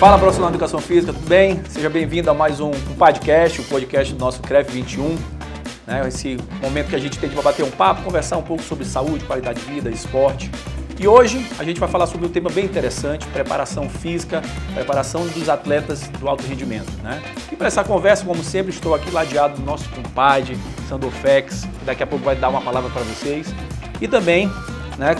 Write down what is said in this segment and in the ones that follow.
Fala, profissional de educação física, tudo bem? Seja bem-vindo a mais um podcast, o podcast do nosso CREF 21. Esse momento que a gente tem para bater um papo, conversar um pouco sobre saúde, qualidade de vida, esporte. E hoje a gente vai falar sobre um tema bem interessante, preparação física, preparação dos atletas do alto rendimento. E para essa conversa, como sempre, estou aqui ladeado do nosso compadre, Sandofex, que daqui a pouco vai dar uma palavra para vocês. E também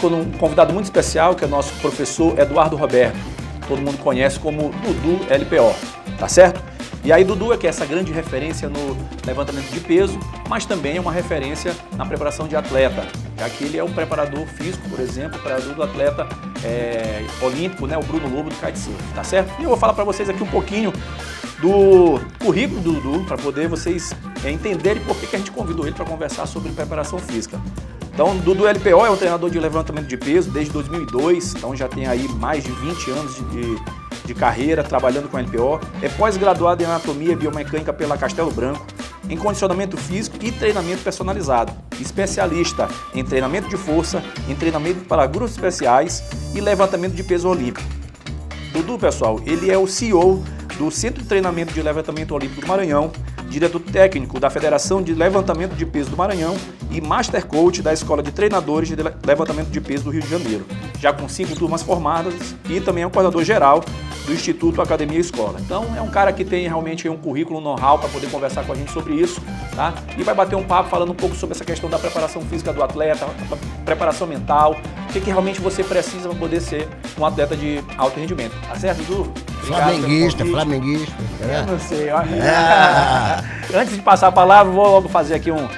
com um convidado muito especial, que é o nosso professor Eduardo Roberto. Todo mundo conhece como Dudu LPO, tá certo? E aí Dudu é que é essa grande referência no levantamento de peso, mas também é uma referência na preparação de atleta, já que ele é um preparador físico, por exemplo, preparador do atleta olímpico, o Bruno Lobo do kitesurf, tá certo? E eu vou falar para vocês aqui um pouquinho do currículo do Dudu, para poder vocês entenderem por que a gente convidou ele para conversar sobre preparação física. Então, Dudu LPO é um treinador de levantamento de peso desde 2002, então já tem aí mais de 20 anos de carreira trabalhando com LPO. É pós-graduado em anatomia e biomecânica pela Castelo Branco, em condicionamento físico e treinamento personalizado. Especialista em treinamento de força, em treinamento para grupos especiais e levantamento de peso olímpico. Dudu, pessoal, ele é o CEO do Centro de Treinamento de Levantamento Olímpico do Maranhão, diretor técnico da Federação de Levantamento de Peso do Maranhão e Master Coach da Escola de Treinadores de Levantamento de Peso do Rio de Janeiro, já com 5 turmas formadas, e também é um coordenador geral do Instituto Academia Escola. Então é um cara que tem realmente um currículo, um know-how para poder conversar com a gente sobre isso, tá? E vai bater um papo falando um pouco sobre essa questão da preparação física do atleta, preparação mental, o que realmente você precisa para poder ser um atleta de alto rendimento. Tá certo, Dudu? Flamenguista. Eu não sei. Antes de passar a palavra, vou logo fazer aqui um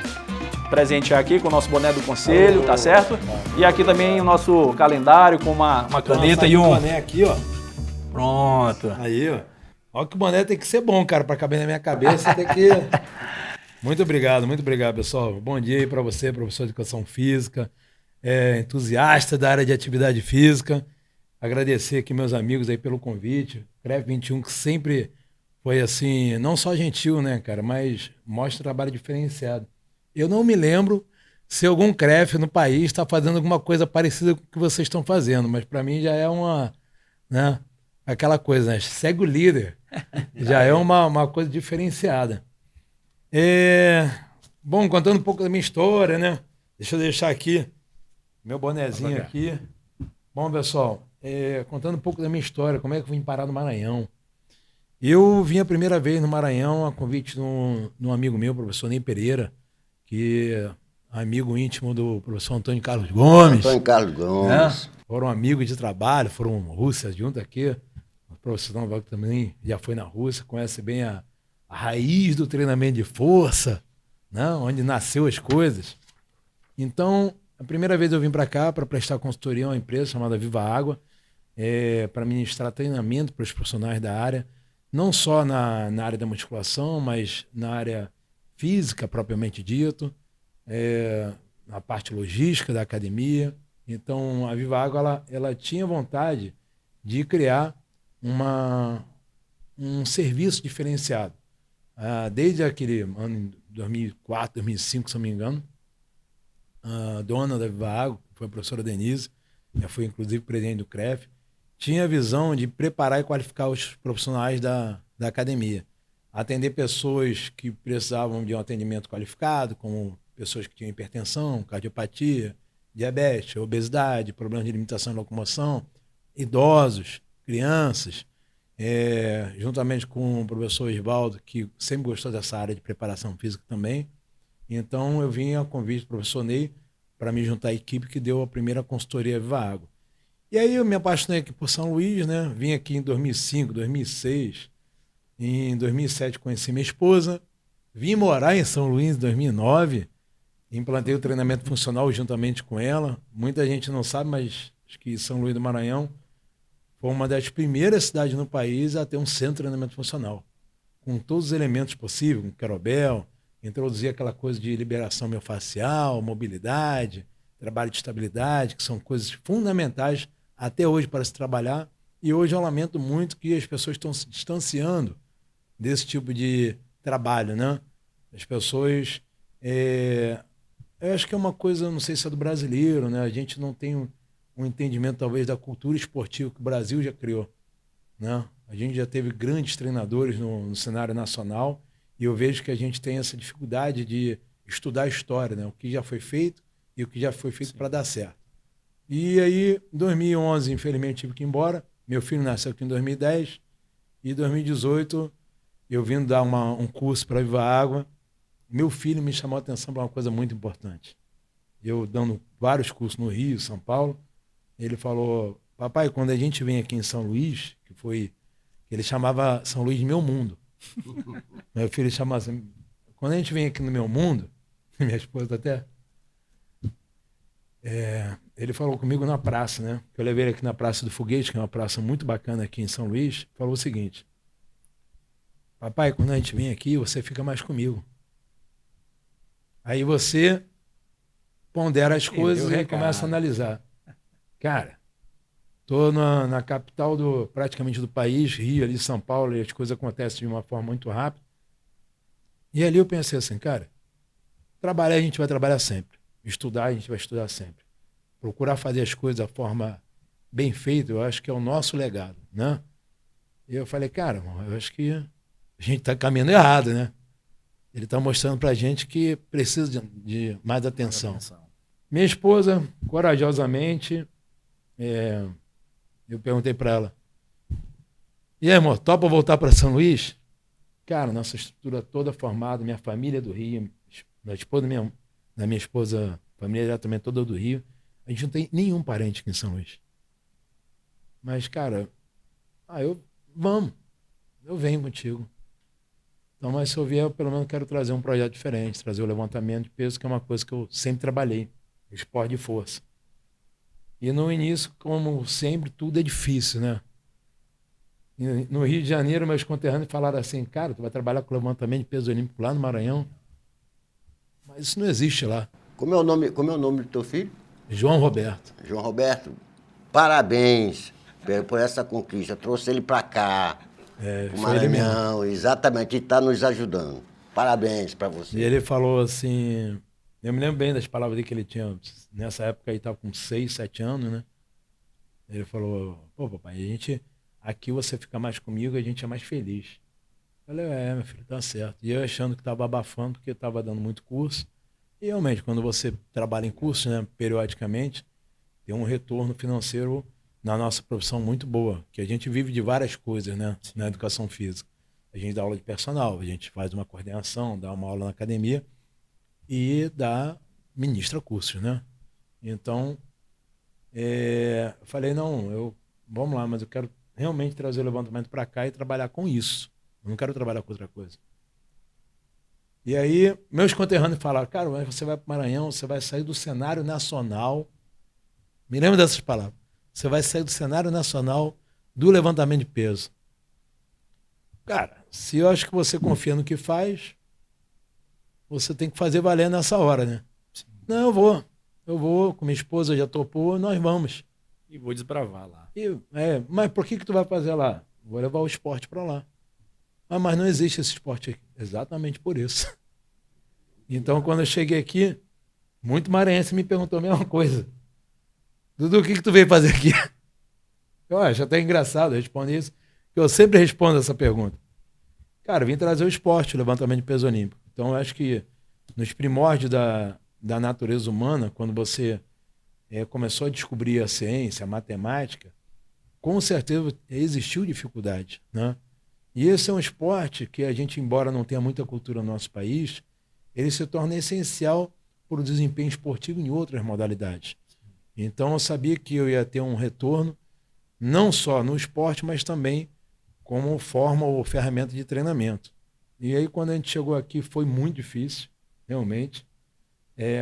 presente aqui com o nosso boné do conselho, tá certo? E aqui também o nosso calendário com uma caneta e um boné aqui, ó. Pronto. Aí, ó. Ó que o boné tem que ser bom, cara, pra caber na minha cabeça, tem que... Muito obrigado, pessoal. Bom dia aí pra você, professor de educação física, entusiasta da área de atividade física. Agradecer aqui meus amigos aí pelo convite. CREF 21, que sempre foi assim, não só gentil, né, cara, mas mostra trabalho diferenciado. Eu não me lembro se algum CREF no país está fazendo alguma coisa parecida com o que vocês estão fazendo, mas para mim já é uma, aquela coisa, né? Segue o líder. Já é uma coisa diferenciada. Bom, contando um pouco da minha história, né? Deixa eu deixar aqui meu bonezinho aqui. Bom, pessoal, contando um pouco da minha história, como é que eu vim parar no Maranhão. Eu vim a primeira vez no Maranhão a convite de um amigo meu, professor Ney Pereira, que é amigo íntimo do professor Antônio Carlos Gomes. Foram amigos de trabalho, foram Rússia junto aqui. O professor Nova também já foi na Rússia, conhece bem a raiz do treinamento de força, onde nasceu as coisas. Então, a primeira vez eu vim para cá para prestar consultoria a uma empresa chamada Viva Água, para ministrar treinamento para os profissionais da área, não só na área da musculação, mas na área física propriamente dito, na parte logística da academia. Então, a Viva Água ela tinha vontade de criar um serviço diferenciado. Desde aquele ano de 2004, 2005, se não me engano, a dona da Viva Água, que foi a professora Denise, já foi inclusive presidente do CREF, tinha a visão de preparar e qualificar os profissionais da academia. Atender pessoas que precisavam de um atendimento qualificado, como pessoas que tinham hipertensão, cardiopatia, diabetes, obesidade, problemas de limitação de locomoção, idosos, crianças, juntamente com o professor Osvaldo, que sempre gostou dessa área de preparação física também. Então eu vim a convite do professor Ney para me juntar à equipe que deu a primeira consultoria Viva Água. E aí eu me apaixonei aqui por São Luís, Vim aqui em 2005, 2006. Em 2007 conheci minha esposa. Vim morar em São Luís em 2009. Implantei o treinamento funcional juntamente com ela. Muita gente não sabe, mas acho que São Luís do Maranhão foi uma das primeiras cidades no país a ter um centro de treinamento funcional, com todos os elementos possíveis, com querobel, introduzir aquela coisa de liberação miofascial, mobilidade, trabalho de estabilidade, que são coisas fundamentais até hoje para se trabalhar. E hoje eu lamento muito que as pessoas estão se distanciando desse tipo de trabalho, As pessoas... eu acho que é uma coisa, não sei se é do brasileiro, A gente não tem um entendimento, talvez, da cultura esportiva que o Brasil já criou, A gente já teve grandes treinadores no cenário nacional e eu vejo que a gente tem essa dificuldade de estudar a história, né? O que já foi feito e o que já foi feito para dar certo. E aí, em 2011, infelizmente, tive que ir embora. Meu filho nasceu aqui em 2010 e em 2018 eu vim dar um curso para Viva Água. Meu filho me chamou a atenção para uma coisa muito importante. Eu dando vários cursos no Rio, São Paulo, ele falou: papai, quando a gente vem aqui em São Luís, ele chamava São Luís de meu mundo. Meu filho chamava assim, quando a gente vem aqui no meu mundo, minha esposa até, ele falou comigo na praça, né? Eu levei ele aqui na Praça do Foguete, que é uma praça muito bacana aqui em São Luís, falou o seguinte: papai, quando a gente vem aqui, você fica mais comigo. Aí você pondera as coisas e começa a analisar. Cara, tô na capital praticamente do país, Rio, ali São Paulo, e as coisas acontecem de uma forma muito rápida. E ali eu pensei assim, cara, trabalhar a gente vai trabalhar sempre. Estudar a gente vai estudar sempre. Procurar fazer as coisas da forma bem feita, eu acho que é o nosso legado, né? E eu falei, cara, eu acho que a gente está caminhando errado, né? Ele está mostrando para a gente que precisa de mais atenção. Minha esposa, corajosamente, eu perguntei para ela, e aí, amor, topa voltar para São Luís? Cara, nossa estrutura toda formada, minha família é do Rio, a esposa da minha esposa, família dela também toda do Rio. A gente não tem nenhum parente aqui em São Luís. Mas, cara, eu venho contigo. Então, mas se eu vier, eu pelo menos quero trazer um projeto diferente, trazer o levantamento de peso, que é uma coisa que eu sempre trabalhei, esporte de força. E no início, como sempre, tudo é difícil, né? No Rio de Janeiro, meus conterrâneos falaram assim, cara, tu vai trabalhar com levantamento de peso olímpico lá no Maranhão? Mas isso não existe lá. Como é o nome do teu filho? João Roberto. João Roberto, parabéns por essa conquista. Trouxe ele para cá, pro Maranhão, exatamente, e está nos ajudando. Parabéns para você. E ele falou assim, eu me lembro bem das palavras dele que ele tinha, nessa época ele estava com 6, 7 anos, né? Ele falou, pô, papai, aqui você fica mais comigo, a gente é mais feliz. Eu falei, meu filho, tá certo. E eu achando que estava abafando, porque estava dando muito curso. E realmente, quando você trabalha em curso, né, periodicamente, tem um retorno financeiro na nossa profissão muito boa, que a gente vive de várias coisas, né, na educação física. A gente dá aula de personal, a gente faz uma coordenação, dá uma aula na academia e ministra cursos, né? Então, eu falei, vamos lá, mas eu quero realmente trazer o levantamento para cá e trabalhar com isso. Eu não quero trabalhar com outra coisa. E aí, meus conterrâneos falaram, cara, você vai para o Maranhão, você vai sair do cenário nacional. Me lembro dessas palavras. Você vai sair do cenário nacional do levantamento de peso. Cara, se eu acho que você confia no que faz, você tem que fazer valer nessa hora, né? Sim. Não, eu vou, com minha esposa já topou, nós vamos. E vou desbravar lá. Mas por que tu vai fazer lá? Vou levar o esporte para lá. Mas não existe esse esporte aqui. Exatamente por isso. Então, quando eu cheguei aqui, muito maranhense me perguntou a mesma coisa. Dudu, o que tu veio fazer aqui? Eu acho até engraçado responder isso, porque eu sempre respondo essa pergunta. Cara, eu vim trazer o esporte, o levantamento de peso olímpico. Então, eu acho que nos primórdios da natureza humana, quando você começou a descobrir a ciência, a matemática, com certeza existiu dificuldade, né? E esse é um esporte que a gente, embora não tenha muita cultura no nosso país, ele se torna essencial para o desempenho esportivo em outras modalidades. Então eu sabia que eu ia ter um retorno, não só no esporte, mas também como forma ou ferramenta de treinamento. E aí quando a gente chegou aqui foi muito difícil, realmente,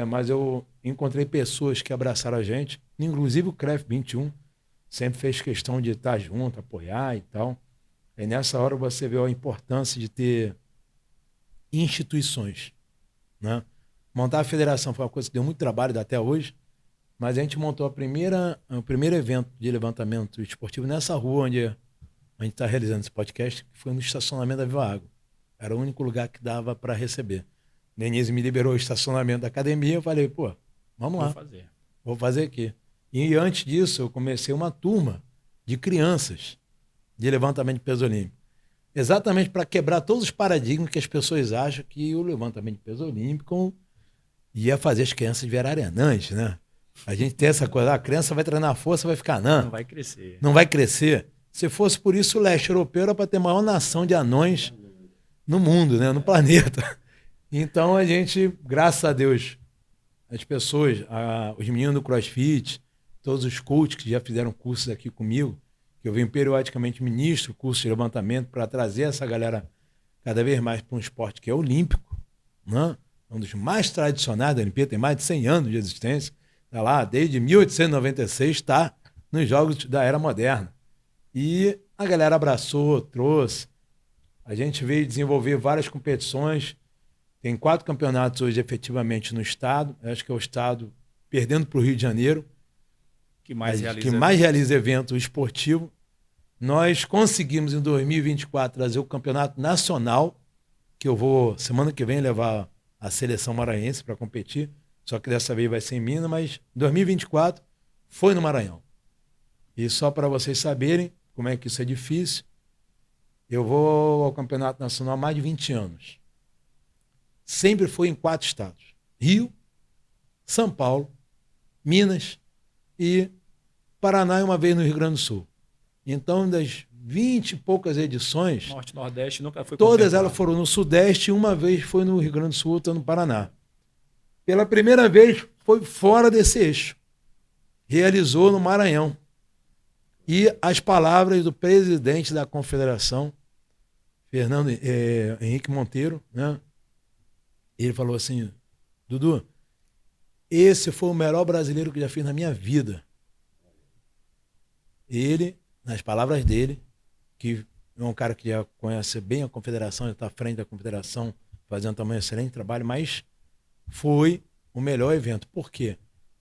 mas eu encontrei pessoas que abraçaram a gente, inclusive o CREF 21, sempre fez questão de estar junto, apoiar e tal. E nessa hora você vê a importância de ter instituições, né? Montar a federação foi uma coisa que deu muito trabalho até hoje, mas a gente montou o primeiro evento de levantamento esportivo nessa rua onde a gente está realizando esse podcast, que foi no estacionamento da Viva Água. Era o único lugar que dava para receber. Denise me liberou o estacionamento da academia, eu falei, pô, vamos lá. Vou fazer aqui. E antes disso, eu comecei uma turma de crianças, de levantamento de peso olímpico. Exatamente para quebrar todos os paradigmas que as pessoas acham que o levantamento de peso olímpico ia fazer as crianças virarem anãs, né? A gente tem essa coisa, a criança vai treinar força, vai ficar anã. Não vai crescer. Não vai crescer. Se fosse por isso, o leste europeu era para ter a maior nação de anões no mundo, né? No planeta. Então a gente, graças a Deus, as pessoas, os meninos do CrossFit, todos os coaches que já fizeram cursos aqui comigo, que eu venho periodicamente ministro curso de levantamento para trazer essa galera cada vez mais para um esporte que é olímpico, né? Um dos mais tradicionais da Olimpíada, tem mais de 100 anos de existência, está lá desde 1896, está nos Jogos da Era Moderna. E a galera abraçou, trouxe. A gente veio desenvolver várias competições. Tem 4 campeonatos hoje efetivamente no estado. Eu acho que é o estado, perdendo para o Rio de Janeiro, que mais realiza evento esportivo. Nós conseguimos em 2024 trazer o campeonato nacional, que eu vou semana que vem levar a seleção maranhense para competir. Só que dessa vez vai ser em Minas, mas 2024 foi no Maranhão. E só para vocês saberem como é que isso é difícil, eu vou ao Campeonato Nacional há mais de 20 anos. Sempre foi em 4 estados. Rio, São Paulo, Minas e Paraná e uma vez no Rio Grande do Sul. Então, das 20 e poucas edições... Norte, Nordeste nunca foi todas elas foram no Sudeste e uma vez foi no Rio Grande do Sul, outra no Paraná. Pela primeira vez, foi fora desse eixo. Realizou no Maranhão. E as palavras do presidente da confederação, Fernando Henrique Monteiro, né? Ele falou assim: Dudu, esse foi o melhor brasileiro que já fiz na minha vida. Ele, nas palavras dele, que é um cara que já conhece bem a confederação, já está à frente da confederação, fazendo também um excelente trabalho, mas foi o melhor evento. Por quê?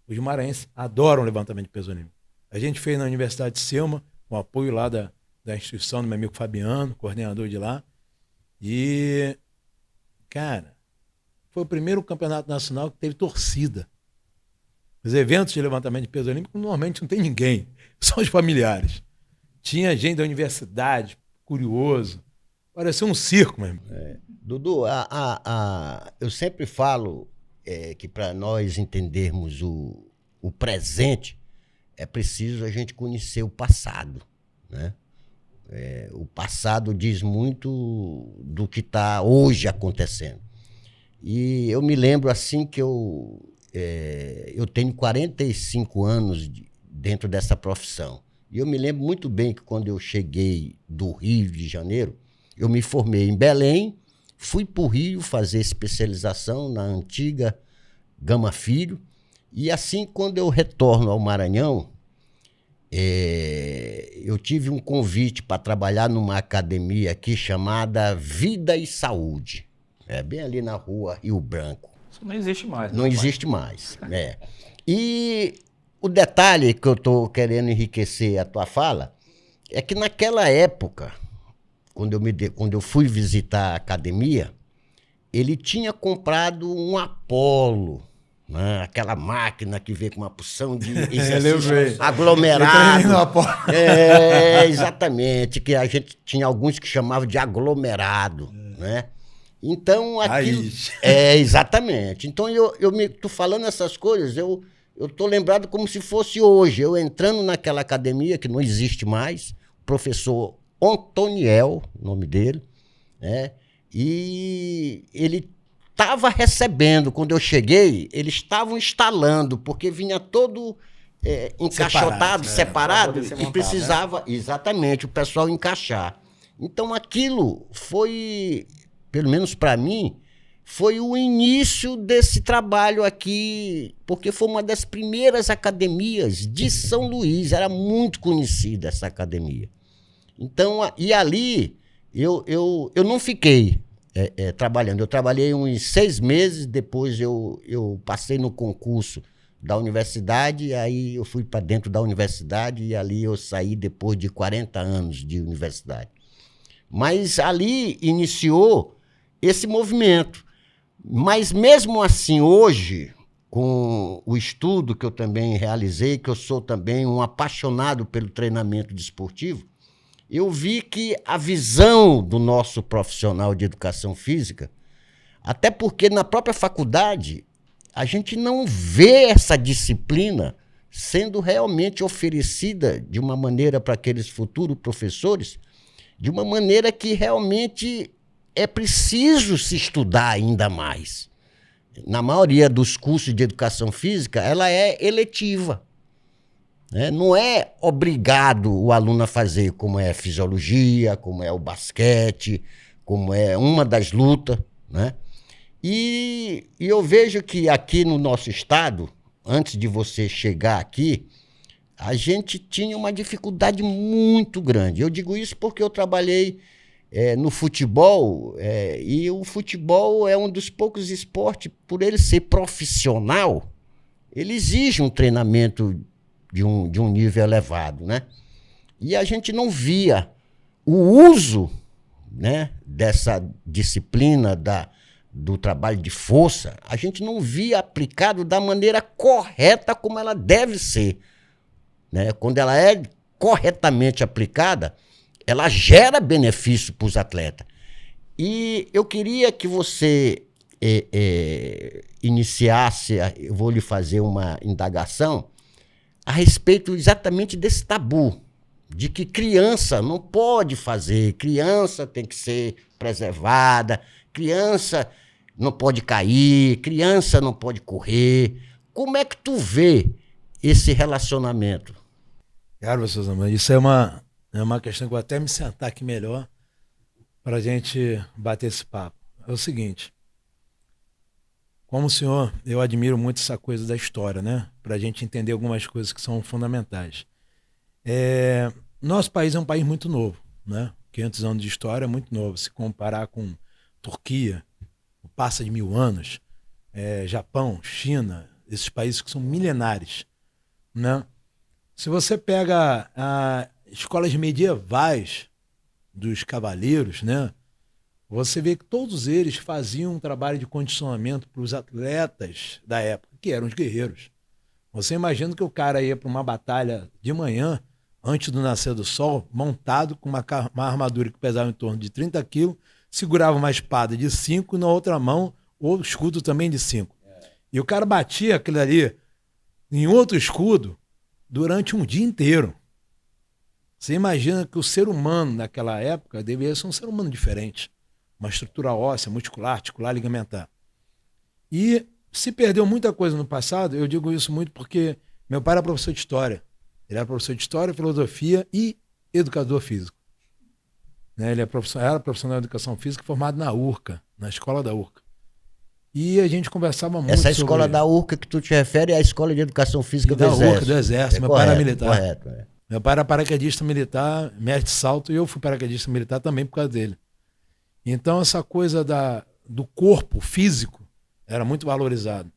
Os maranhenses adoram levantamento de peso olímpico. A gente fez na Universidade de Selma, com apoio lá da instituição do meu amigo Fabiano, coordenador de lá. E, cara, foi o primeiro campeonato nacional que teve torcida. Os eventos de levantamento de peso olímpico normalmente não tem ninguém, são os familiares. Tinha gente da universidade, curioso. Parecia um circo mesmo. Dudu, eu sempre falo que para nós entendermos o presente, é preciso a gente conhecer o passado, né? O passado diz muito do que está hoje acontecendo. E eu me lembro assim que eu tenho 45 anos dentro dessa profissão. E eu me lembro muito bem que quando eu cheguei do Rio de Janeiro, eu me formei em Belém, fui para o Rio fazer especialização na antiga Gama Filho. E assim, quando eu retorno ao Maranhão, eu tive um convite para trabalhar numa academia aqui chamada Vida e Saúde. Bem ali na rua Rio Branco. Isso não existe mais. Não existe mais. E o detalhe que eu estou querendo enriquecer a tua fala é que naquela época, quando eu fui visitar a academia, ele tinha comprado um Apollo, né? Aquela máquina que veio com uma porção de exercícios aglomerados. Exatamente, que a gente tinha alguns que chamavam de aglomerado, né? Então, aquilo... exatamente. Então, tô falando essas coisas, eu tô lembrado como se fosse hoje, eu entrando naquela academia, que não existe mais, o professor Antoniel, o nome dele, né? E ele estava recebendo, quando eu cheguei, eles estavam instalando, porque vinha todo encaixotado, separado, e precisava, exatamente, o pessoal encaixar. Então, aquilo foi... pelo menos para mim, foi o início desse trabalho aqui, porque foi uma das primeiras academias de São Luís, era muito conhecida essa academia. Então, e ali, eu não fiquei trabalhando, eu trabalhei uns 6 meses, depois eu passei no concurso da universidade, aí eu fui para dentro da universidade e ali eu saí depois de 40 anos de universidade. Mas ali iniciou esse movimento. Mas mesmo assim, hoje, com o estudo que eu também realizei, que eu sou também um apaixonado pelo treinamento desportivo, eu vi que a visão do nosso profissional de educação física, até porque na própria faculdade, a gente não vê essa disciplina sendo realmente oferecida de uma maneira para aqueles futuros professores, de uma maneira que realmente é preciso se estudar ainda mais. Na maioria dos cursos de educação física, ela é eletiva, né? Não é obrigado o aluno a fazer, como é fisiologia, como é o basquete, como é uma das lutas, né? E eu vejo que aqui no nosso estado, antes de você chegar aqui, a gente tinha uma dificuldade muito grande. Eu digo isso porque eu trabalhei no futebol, e o futebol é um dos poucos esportes, por ele ser profissional, ele exige um treinamento de um nível elevado, né? E a gente não via o uso, né, dessa disciplina do trabalho de força, a gente não via aplicado da maneira correta como ela deve ser, né? Quando ela é corretamente aplicada, ela gera benefício para os atletas. E eu queria que você iniciasse, eu vou lhe fazer uma indagação a respeito exatamente desse tabu, de que criança não pode fazer, criança tem que ser preservada, criança não pode cair, criança não pode correr. Como é que tu vê esse relacionamento? Cara, professor Zamani, isso é uma questão que eu vou até me sentar aqui melhor para a gente bater esse papo. É o seguinte, como o senhor, eu admiro muito essa coisa da história, né? Para a gente entender algumas coisas que são fundamentais. Nosso país é um país muito novo, né? 500 anos de história é muito novo. Se comparar com Turquia, passa de 1000 anos, Japão, China, esses países que são milenares, né? Se você pega escolas medievais dos cavaleiros, né? Você vê que todos eles faziam um trabalho de condicionamento para os atletas da época, que eram os guerreiros. Você imagina que o cara ia para uma batalha de manhã, antes do nascer do sol, montado com uma armadura que pesava em torno de 30 quilos, segurava uma espada de 5 e na outra mão o escudo também de 5. E o cara batia aquilo ali em outro escudo durante um dia inteiro. Você imagina que o ser humano naquela época deveria ser um ser humano diferente. Uma estrutura óssea, muscular, articular, ligamentar. E se perdeu muita coisa no passado, eu digo isso muito porque meu pai era professor de história. Ele era professor de história, filosofia e educador físico. Né? Ele era profissional de educação física formado na URCA, na escola da URCA. E a gente conversava muito Essa escola da URCA que tu te refere é a Escola de Educação Física do Exército. URCA, do Exército. Meu pai era militar. Correto. Meu pai era paraquedista militar, mestre de salto, e eu fui paraquedista militar também por causa dele. Então essa coisa do corpo físico era muito valorizado.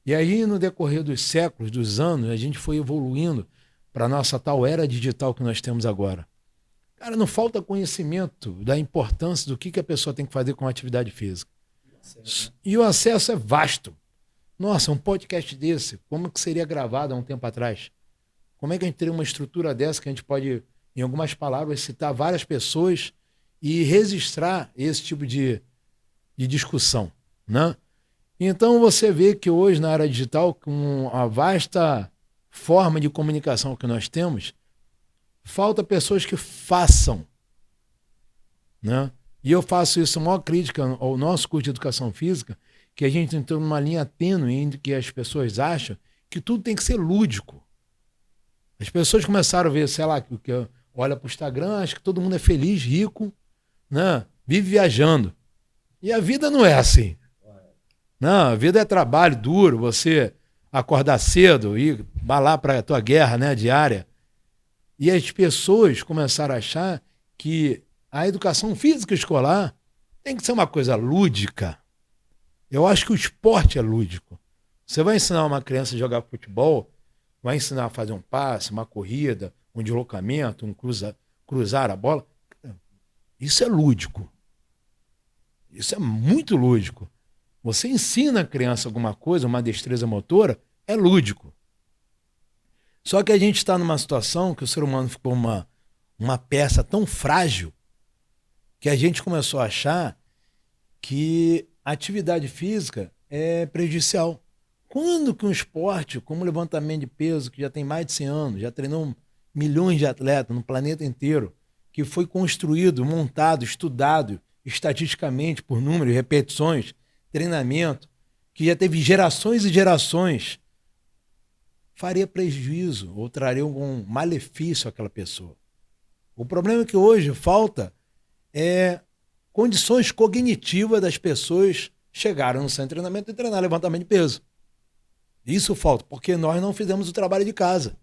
E aí no decorrer dos séculos, dos anos, a gente foi evoluindo para a nossa tal era digital que nós temos agora. Cara, não falta conhecimento da importância do que a pessoa tem que fazer com a atividade física. E o acesso é vasto. Nossa, um podcast desse, como que seria gravado há um tempo atrás? Como é que a gente teria uma estrutura dessa que a gente pode, em algumas palavras, citar várias pessoas e registrar esse tipo de discussão, né? Então você vê que hoje na área digital, com a vasta forma de comunicação que nós temos, falta pessoas que façam, né? E eu faço isso, a maior crítica ao nosso curso de educação física, que a gente entrou numa linha tênue entre que as pessoas acham que tudo tem que ser lúdico. As pessoas começaram a ver, sei lá, que olha para o Instagram, acha que todo mundo é feliz, rico, né? Vive viajando. E a vida não é assim. Não, a vida é trabalho duro, você acordar cedo e balar para a tua guerra, né, diária. E as pessoas começaram a achar que a educação física escolar tem que ser uma coisa lúdica. Eu acho que o esporte é lúdico. Você vai ensinar uma criança a jogar futebol, vai ensinar a fazer um passe, uma corrida, um deslocamento, cruzar a bola. Isso é lúdico. Isso é muito lúdico. Você ensina a criança alguma coisa, uma destreza motora, é lúdico. Só que a gente está numa situação que o ser humano ficou uma peça tão frágil que a gente começou a achar que a atividade física é prejudicial. Quando que um esporte como o levantamento de peso, que já tem mais de 100 anos, já treinou milhões de atletas no planeta inteiro, que foi construído, montado, estudado estatisticamente por número, repetições, treinamento, que já teve gerações e gerações, faria prejuízo ou traria algum malefício àquela pessoa. O problema é que hoje falta condições cognitivas das pessoas chegarem no centro de treinamento e treinar levantamento de peso. Isso falta, porque nós não fizemos o trabalho de casa.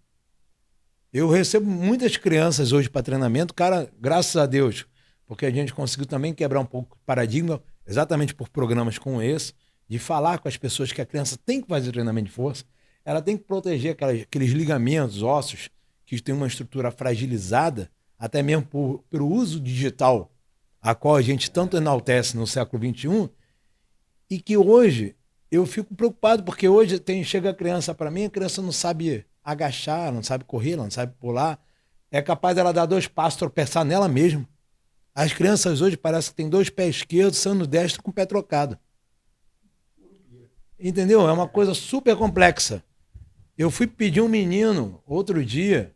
Eu recebo muitas crianças hoje para treinamento, cara, graças a Deus, porque a gente conseguiu também quebrar um pouco o paradigma, exatamente por programas como esse, de falar com as pessoas que a criança tem que fazer treinamento de força, ela tem que proteger aqueles ligamentos, ossos, que têm uma estrutura fragilizada, até mesmo pelo uso digital, a qual a gente tanto enaltece no século XXI, e que hoje eu fico preocupado, porque hoje chega a criança para mim, a criança não sabe agachar, não sabe correr, não sabe pular, é capaz dela dar 2 passos, tropeçar nela mesmo. As crianças hoje parecem que têm 2 pés esquerdos, sendo destro com o pé trocado. Entendeu? É uma coisa super complexa. Eu fui pedir um menino outro dia,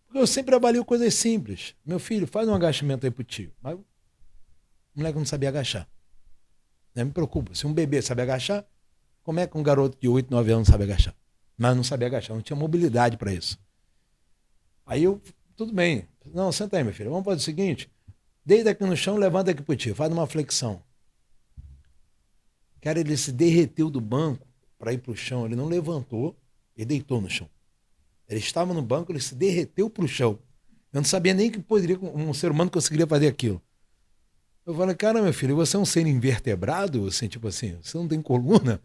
porque eu sempre avalio coisas simples. Meu filho, faz um agachamento aí pro tio. Mas o moleque não sabia agachar. Não me preocupa. Se um bebê sabe agachar, como é que um garoto de 8, 9 anos sabe agachar? Mas não sabia agachar, não tinha mobilidade para isso. Aí tudo bem. Não, senta aí, meu filho. Vamos fazer o seguinte, deita aqui no chão, levanta aqui pro tio, faz uma flexão. Cara, ele se derreteu do banco para ir pro chão, ele não levantou e deitou no chão. Ele estava no banco, ele se derreteu pro chão. Eu não sabia nem que um ser humano conseguiria fazer aquilo. Eu falei, cara, meu filho, você é um ser invertebrado? Assim, tipo assim, você não tem coluna?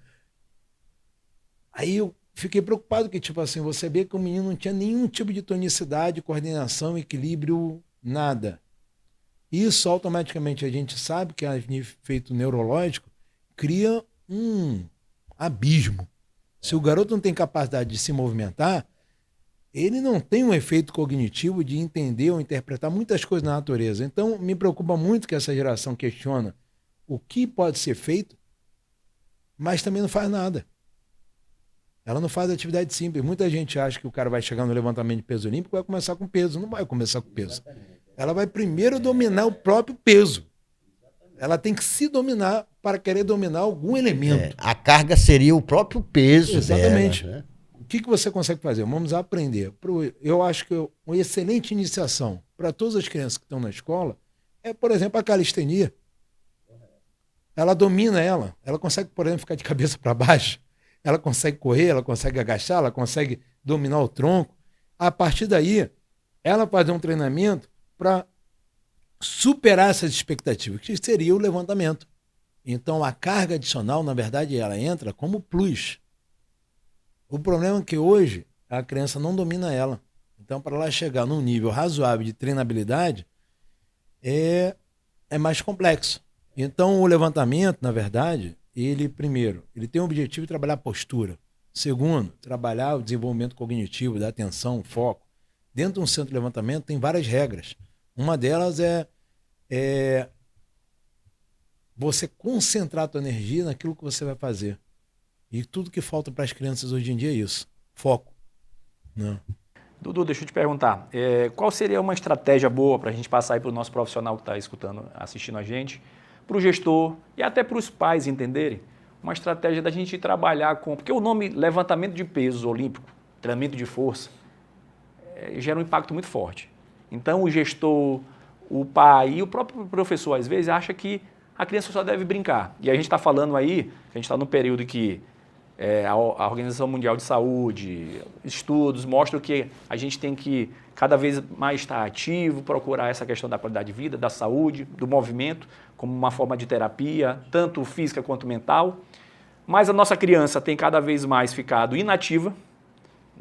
Aí eu fiquei preocupado que, tipo assim, você vê que o menino não tinha nenhum tipo de tonicidade, coordenação, equilíbrio, nada. Isso, automaticamente, a gente sabe que a efeito neurológico cria um abismo. Se o garoto não tem capacidade de se movimentar, ele não tem um efeito cognitivo de entender ou interpretar muitas coisas na natureza. Então, me preocupa muito que essa geração questiona o que pode ser feito, mas também não faz nada. Ela não faz atividade simples. Muita gente acha que o cara vai chegar no levantamento de peso olímpico e vai começar com peso. Não vai começar com peso. Ela vai primeiro dominar o próprio peso. Ela tem que se dominar para querer dominar algum elemento. A carga seria o próprio peso. Exatamente. Dela, né? O que você consegue fazer? Vamos aprender. Eu acho que uma excelente iniciação para todas as crianças que estão na escola é, por exemplo, a calistenia. Ela domina ela consegue, por exemplo, ficar de cabeça para baixo, ela consegue correr, ela consegue agachar, ela consegue dominar o tronco. A partir daí, ela fazer um treinamento para superar essas expectativas, que seria o levantamento. Então, a carga adicional, na verdade, ela entra como plus. O problema é que hoje a criança não domina ela. Então, para ela chegar num nível razoável de treinabilidade, é mais complexo. Então, o levantamento, na verdade, primeiro, ele tem o objetivo de trabalhar a postura. Segundo, trabalhar o desenvolvimento cognitivo, da atenção, foco. Dentro de um centro de levantamento tem várias regras. Uma delas é você concentrar a tua energia naquilo que você vai fazer. E tudo que falta para as crianças hoje em dia é isso. Foco. Não. Dudu, deixa eu te perguntar. Qual seria uma estratégia boa para a gente passar aí para o nosso profissional que está escutando, assistindo a gente, para o gestor e até para os pais entenderem? Uma estratégia da gente trabalhar com... Porque o nome levantamento de pesos olímpico, treinamento de força, gera um impacto muito forte. Então, o gestor, o pai e o próprio professor, às vezes, acha que a criança só deve brincar. E a gente está falando aí, a gente está num período que a Organização Mundial de Saúde, estudos mostram que a gente tem que cada vez mais estar ativo, procurar essa questão da qualidade de vida, da saúde, do movimento, como uma forma de terapia, tanto física quanto mental. Mas a nossa criança tem cada vez mais ficado inativa,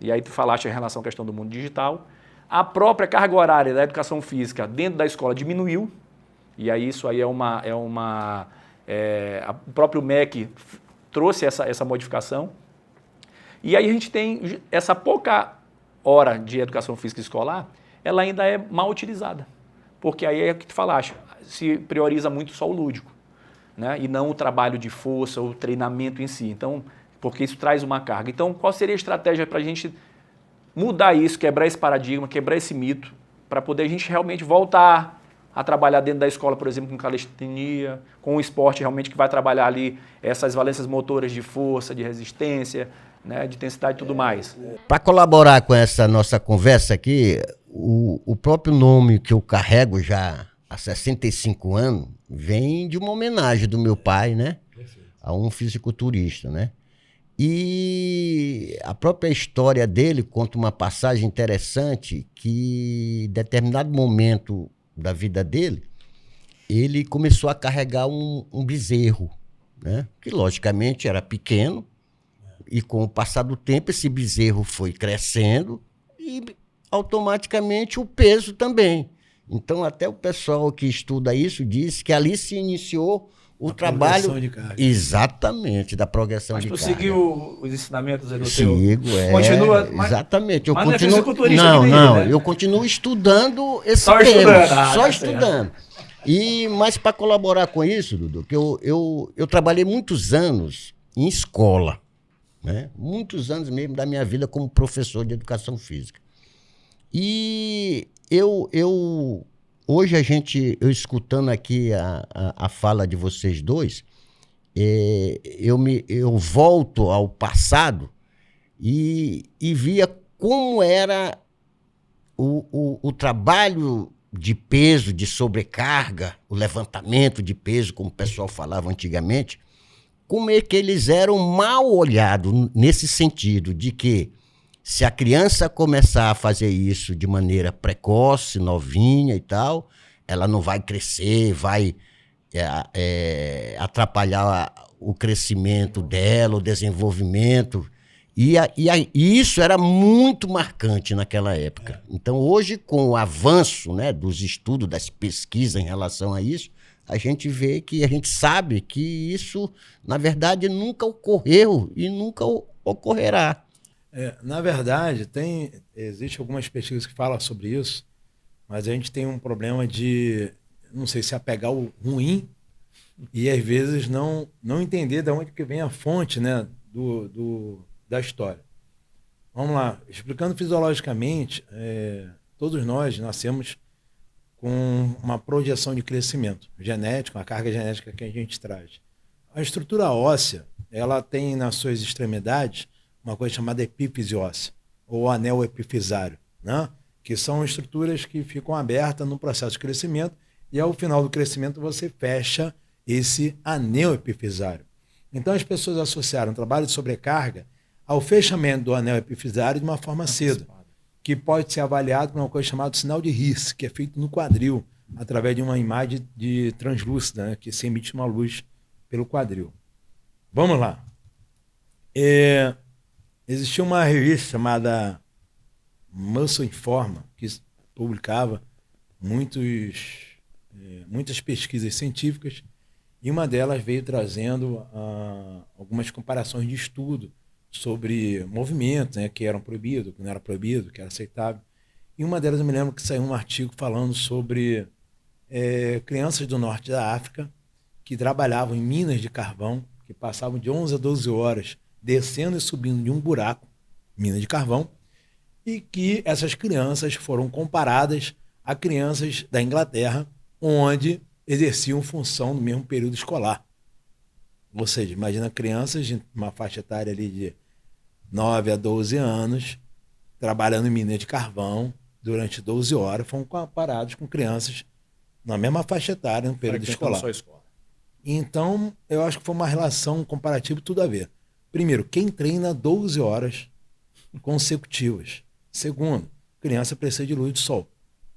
e aí tu falaste em relação à questão do mundo digital. A própria carga horária da educação física dentro da escola diminuiu, e aí isso aí o próprio MEC trouxe essa modificação. E aí a gente tem essa pouca hora de educação física escolar, ela ainda é mal utilizada. Porque aí é o que tu falaste, se prioriza muito só o lúdico, né? E não o trabalho de força, o treinamento em si. Então, porque isso traz uma carga. Então, qual seria a estratégia para a gente mudar isso, quebrar esse paradigma, quebrar esse mito, para poder a gente realmente voltar a trabalhar dentro da escola, por exemplo, com calistenia, com o esporte realmente que vai trabalhar ali essas valências motoras de força, de resistência, né, de intensidade e tudo mais. Para colaborar com essa nossa conversa aqui, o próprio nome que eu carrego já há 65 anos vem de uma homenagem do meu pai, né, a um fisiculturista, né? E a própria história dele conta uma passagem interessante que, em determinado momento da vida dele, ele começou a carregar um bezerro, né? Que logicamente era pequeno, e com o passar do tempo esse bezerro foi crescendo e automaticamente o peso também. Então até o pessoal que estuda isso diz que ali se iniciou o trabalho de carga. Exatamente, da progressão de carga. Mas tu seguiu os ensinamentos aí do Sigo, teu... Continua... Exatamente. Eu mas continuo... não é fisiculturista Não, que nem não, ele, né? eu continuo estudando esse Só tema. estudando. Só Tá estudando. Mas para colaborar com isso, Dudu, que eu trabalhei muitos anos em escola, né? Muitos anos mesmo da minha vida como professor de educação física. E hoje eu escutando aqui a fala de vocês dois, eu volto ao passado e via como era o trabalho de peso, de sobrecarga, o levantamento de peso, como o pessoal falava antigamente, como é que eles eram mal olhados nesse sentido de que se a criança começar a fazer isso de maneira precoce, novinha e tal, ela não vai crescer, vai atrapalhar o crescimento dela, o desenvolvimento. E isso era muito marcante naquela época. Então, hoje, com o avanço, né, dos estudos, das pesquisas em relação a isso, a gente sabe que isso, na verdade, nunca ocorreu e nunca ocorrerá. Na verdade, existe algumas pesquisas que falam sobre isso, mas a gente tem um problema de, não sei se apegar o ruim e às vezes não entender de onde que vem a fonte, né, da história. Vamos lá, explicando fisiologicamente, todos nós nascemos com uma projeção de crescimento genético, uma carga genética que a gente traz. A estrutura óssea, ela tem nas suas extremidades uma coisa chamada epífise óssea, ou anel epifisário, né? Que são estruturas que ficam abertas no processo de crescimento e ao final do crescimento você fecha esse anel epifisário. Então as pessoas associaram o trabalho de sobrecarga ao fechamento do anel epifisário de uma forma cedo, que pode ser avaliado por uma coisa chamada sinal de His, que é feito no quadril, através de uma imagem de translúcida, né, que se emite uma luz pelo quadril. Vamos lá. Existia uma revista chamada Muscle Informa, que publicava muitas pesquisas científicas, e uma delas veio trazendo algumas comparações de estudo sobre movimentos, né, que eram proibidos, que não era proibido, que era aceitável. E uma delas eu me lembro que saiu um artigo falando sobre crianças do norte da África que trabalhavam em minas de carvão, que passavam de 11 a 12 horas descendo e subindo de um buraco, mina de carvão, e que essas crianças foram comparadas a crianças da Inglaterra, onde exerciam função no mesmo período escolar. Ou seja, imagina crianças de uma faixa etária ali de 9 a 12 anos, trabalhando em mina de carvão durante 12 horas, foram comparados com crianças na mesma faixa etária no período escolar. Então, eu acho que foi uma relação comparativa, tudo a ver. Primeiro, quem treina 12 horas consecutivas. Segundo, criança precisa de luz de sol.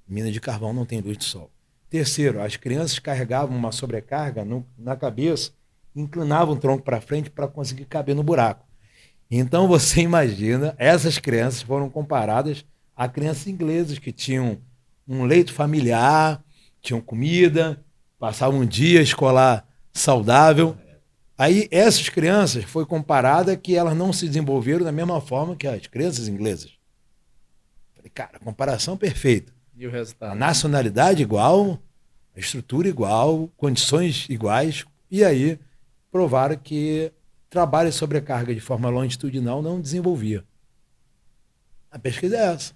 Mina de carvão não tem luz de sol. Terceiro, as crianças carregavam uma sobrecarga na cabeça, inclinavam o tronco para frente para conseguir caber no buraco. Então você imagina, essas crianças foram comparadas a crianças inglesas que tinham um leito familiar, tinham comida, passavam um dia escolar saudável. Aí essas crianças foi comparada que elas não se desenvolveram da mesma forma que as crianças inglesas. Falei, cara, comparação perfeita. E o resultado? A nacionalidade igual, a estrutura igual, condições iguais. E aí provaram que trabalho e sobrecarga de forma longitudinal não desenvolvia. A pesquisa é essa.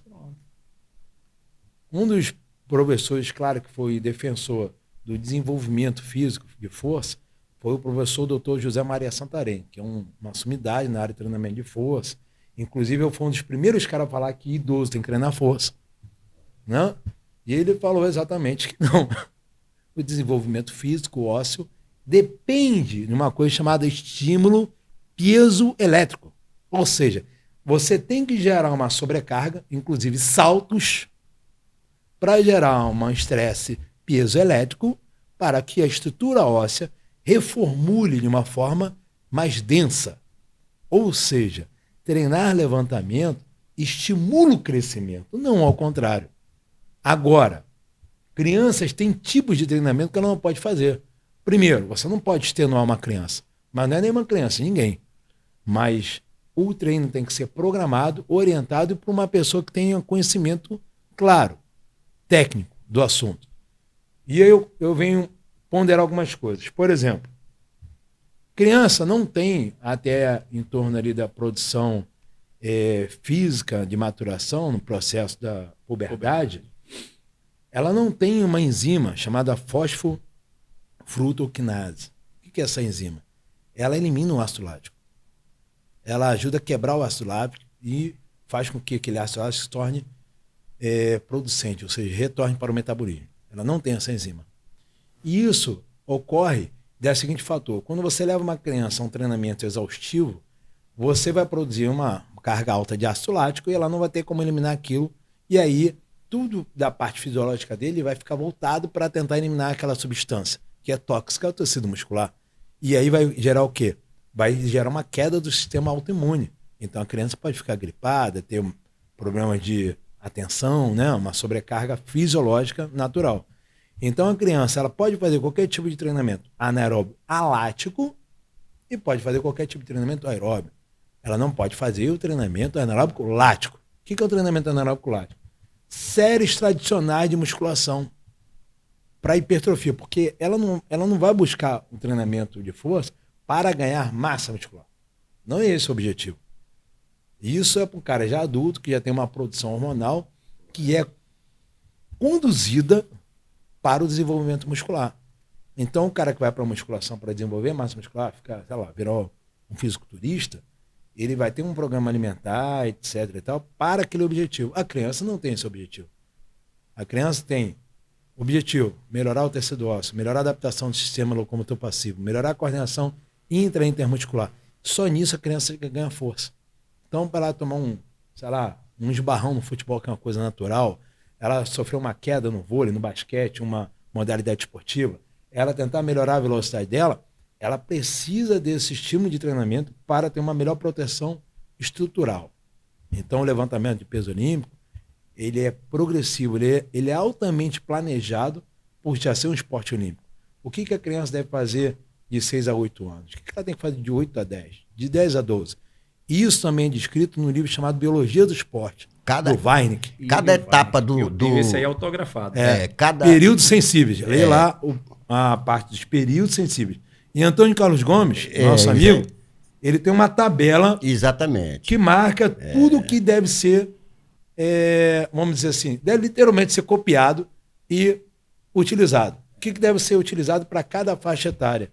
Um dos professores, claro, que foi defensor do desenvolvimento físico de força, foi o professor Dr. José Maria Santarém, que é uma sumidade na área de treinamento de força. Inclusive, eu fui um dos primeiros caras a falar que idoso tem que treinar força. Né? E ele falou exatamente que não. O desenvolvimento físico, ósseo, depende de uma coisa chamada estímulo piezoelétrico. Ou seja, você tem que gerar uma sobrecarga, inclusive saltos, para gerar um estresse piezoelétrico para que a estrutura óssea reformule de uma forma mais densa. Ou seja, treinar levantamento estimula o crescimento, não ao contrário. Agora, crianças têm tipos de treinamento que ela não pode fazer. Primeiro, você não pode extenuar uma criança, mas não é nenhuma criança, ninguém. Mas o treino tem que ser programado, orientado por uma pessoa que tenha conhecimento claro, técnico do assunto. E eu venho ponderar algumas coisas. Por exemplo, criança não tem, até em torno ali da produção física de maturação, no processo da puberdade, ela não tem uma enzima chamada fosfofrutoquinase. O que é essa enzima? Ela elimina o ácido lático. Ela ajuda a quebrar o ácido lático e faz com que aquele ácido lático se torne producente, ou seja, retorne para o metabolismo. Ela não tem essa enzima. E isso ocorre do seguinte fator. Quando você leva uma criança a um treinamento exaustivo, você vai produzir uma carga alta de ácido lático e ela não vai ter como eliminar aquilo. E aí, tudo da parte fisiológica dele vai ficar voltado para tentar eliminar aquela substância, que é tóxica ao tecido muscular. E aí vai gerar o quê? Vai gerar uma queda do sistema autoimune. Então a criança pode ficar gripada, ter problemas de atenção, né? Uma sobrecarga fisiológica natural. Então a criança ela pode fazer qualquer tipo de treinamento anaeróbio alático e pode fazer qualquer tipo de treinamento aeróbio. Ela não pode fazer o treinamento anaeróbico lático. O que é o treinamento anaeróbico lático? Séries tradicionais de musculação para hipertrofia, porque ela não vai buscar um treinamento de força para ganhar massa muscular. Não é esse o objetivo. Isso é para um cara já adulto, que já tem uma produção hormonal, que é conduzida para o desenvolvimento muscular. Então, o cara que vai para a musculação para desenvolver massa muscular, virar um fisiculturista, ele vai ter um programa alimentar, etc. e tal, para aquele objetivo. A criança não tem esse objetivo. A criança tem objetivo: melhorar o tecido ósseo, melhorar a adaptação do sistema locomotor passivo, melhorar a coordenação intra e intermuscular. Só nisso a criança ganha força. Então, para ela tomar um esbarrão no futebol, que é uma coisa natural, ela sofreu uma queda no vôlei, no basquete, uma modalidade esportiva, ela tentar melhorar a velocidade dela, ela precisa desse estímulo de treinamento para ter uma melhor proteção estrutural. Então, o levantamento de peso olímpico, ele é progressivo, ele é altamente planejado por já ser um esporte olímpico. O que a criança deve fazer de 6 a 8 anos? O que ela tem que fazer de 8 a 10? De 10 a 12? Isso também é descrito num livro chamado Biologia do Esporte, do Weineck. Cada etapa do... Esse aí é autografado. Períodos sensíveis. Leia lá a parte dos períodos sensíveis. E Antônio Carlos Gomes, nosso amigo, ele tem uma tabela que marca tudo o que deve ser, vamos dizer assim, deve literalmente ser copiado e utilizado. O que deve ser utilizado para cada faixa etária.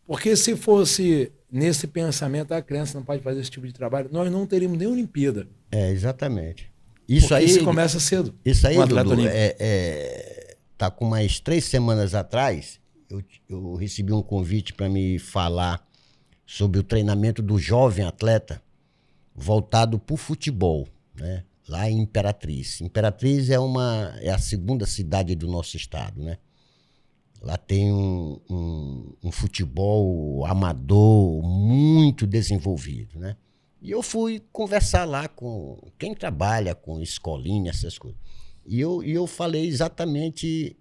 Porque se fosse nesse pensamento, a criança não pode fazer esse tipo de trabalho, nós não teríamos nem Olimpíada. Exatamente. Isso começa cedo. Isso aí, Dudu, tá com umas 3 semanas atrás, eu recebi um convite para me falar sobre o treinamento do jovem atleta voltado para o futebol, né? Lá em Imperatriz. Imperatriz é a segunda cidade do nosso estado, né? Lá tem um futebol amador muito desenvolvido, né? E eu fui conversar lá com quem trabalha com escolinha, essas coisas. E eu falei exatamente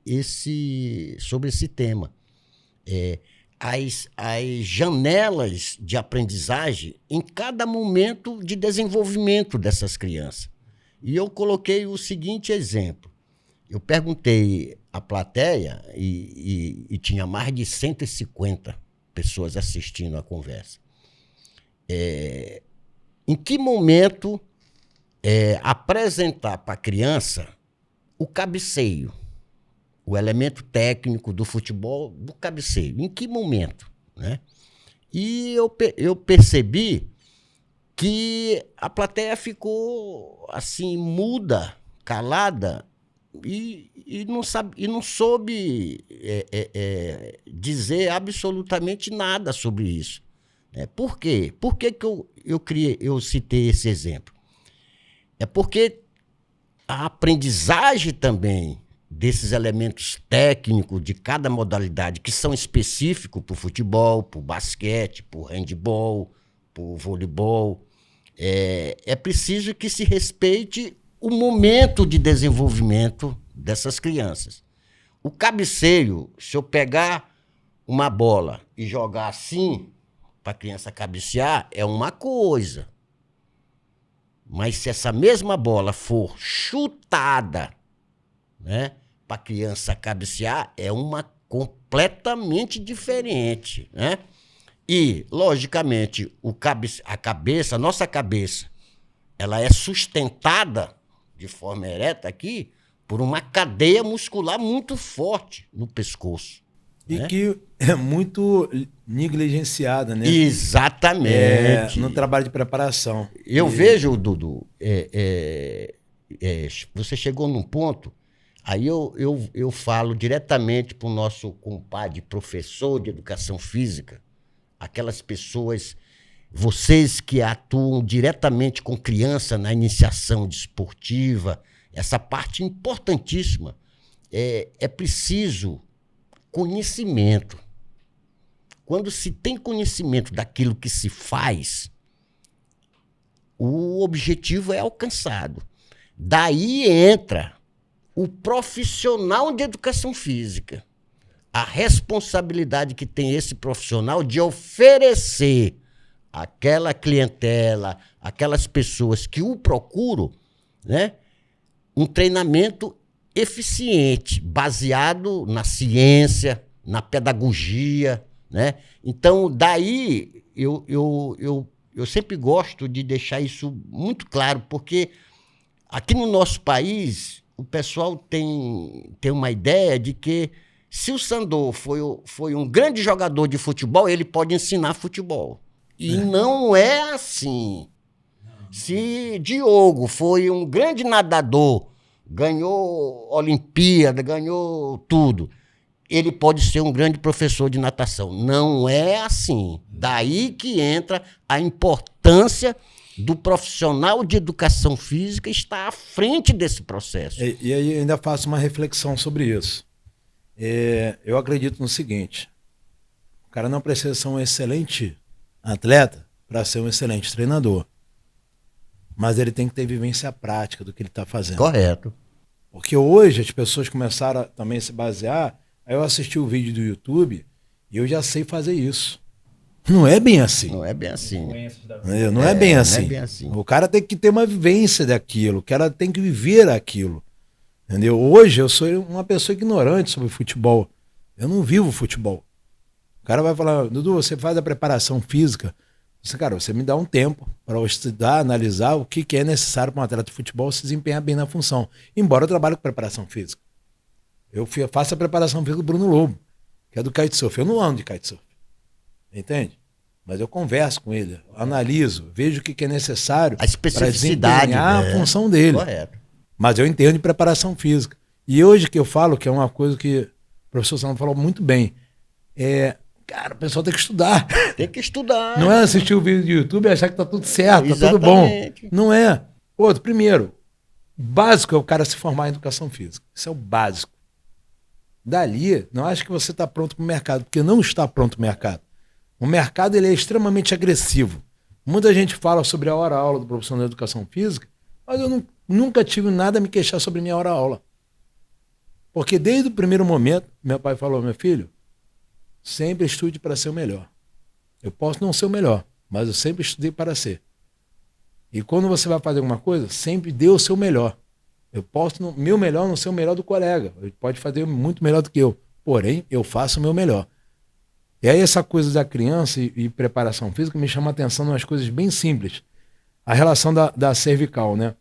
sobre esse tema. As janelas de aprendizagem em cada momento de desenvolvimento dessas crianças. E eu coloquei o seguinte exemplo. eu perguntei à plateia e tinha mais de 150 pessoas assistindo a conversa. Em que momento apresentar para a criança o cabeceio, o elemento técnico do futebol, do cabeceio? Em que momento, né? E eu percebi que a plateia ficou assim, muda, calada, e não soube dizer absolutamente nada sobre isso. Por quê? Por que eu citei esse exemplo? É porque a aprendizagem também desses elementos técnicos de cada modalidade, que são específicos para o futebol, para o basquete, para o handebol, para o voleibol, é preciso que se respeite o momento de desenvolvimento dessas crianças. O cabeceio, se eu pegar uma bola e jogar assim, para a criança cabecear, é uma coisa. Mas se essa mesma bola for chutada, né, para a criança cabecear, é uma completamente diferente, né? E, logicamente, a nossa cabeça, ela é sustentada de forma ereta aqui por uma cadeia muscular muito forte no pescoço. E né? que é muito negligenciada, né? Exatamente. No trabalho de preparação. Eu vejo, Dudu, você chegou num ponto, aí eu falo diretamente para o nosso compadre, professor de educação física, aquelas pessoas, vocês que atuam diretamente com criança na iniciação desportiva, essa parte importantíssima, é preciso conhecimento. Quando se tem conhecimento daquilo que se faz, o objetivo é alcançado. Daí entra o profissional de educação física. A responsabilidade que tem esse profissional de oferecer àquela clientela, aquelas pessoas que o procuram, né, um treinamento eficiente, baseado na ciência, na pedagogia, né? Então, daí, eu sempre gosto de deixar isso muito claro, porque aqui no nosso país, o pessoal tem uma ideia de que se o Sandor foi um grande jogador de futebol, ele pode ensinar futebol. E não é assim. Se Diogo foi um grande nadador, ganhou Olimpíada, ganhou tudo, ele pode ser um grande professor de natação. Não é assim. Daí que entra a importância do profissional de educação física estar à frente desse processo. E aí eu ainda faço uma reflexão sobre isso. Eu acredito no seguinte: o cara não precisa ser um excelente atleta para ser um excelente treinador. Mas ele tem que ter vivência prática do que ele está fazendo. Correto. Porque hoje as pessoas começaram a também se basear. Aí eu assisti o vídeo do YouTube e eu já sei fazer isso. Não é bem assim. Não é bem assim. Não é bem assim. Não é bem assim. O cara tem que ter uma vivência daquilo. O cara tem que viver aquilo. Entendeu? Hoje eu sou uma pessoa ignorante sobre futebol. Eu não vivo futebol. O cara vai falar: Dudu, você faz a preparação física. Cara, você me dá um tempo para eu estudar, analisar o que é necessário para um atleta de futebol se desempenhar bem na função. Embora eu trabalhe com preparação física. Eu faço a preparação física do Bruno Lobo, que é do kitesurf. Eu não ando de kitesurf. Entende? Mas eu converso com ele, analiso, vejo o que é necessário para desempenhar a função dele. Correto. Mas eu entendo de preparação física. E hoje que eu falo, que é uma coisa que o professor Sandro falou muito bem, cara, o pessoal tem que estudar. Tem que estudar. Não é assistir o vídeo do YouTube e achar que tá tudo certo, tá tudo bom. Não é. Outro, primeiro, o básico é o cara se formar em educação física. Isso é o básico. Dali, não acho que você está pronto para o mercado, porque não está pronto para o mercado. O mercado ele é extremamente agressivo. Muita gente fala sobre a hora-aula do professor de educação física, mas eu nunca tive nada a me queixar sobre minha hora-aula. Porque desde o primeiro momento, meu pai falou: meu filho, sempre estude para ser o melhor. Eu posso não ser o melhor, mas eu sempre estudei para ser. E quando você vai fazer alguma coisa, sempre dê o seu melhor. Eu posso, meu melhor, não ser o melhor do colega. Ele pode fazer muito melhor do que eu. Porém, eu faço o meu melhor. E aí essa coisa da criança e preparação física me chama a atenção em umas coisas bem simples. A relação da cervical, né?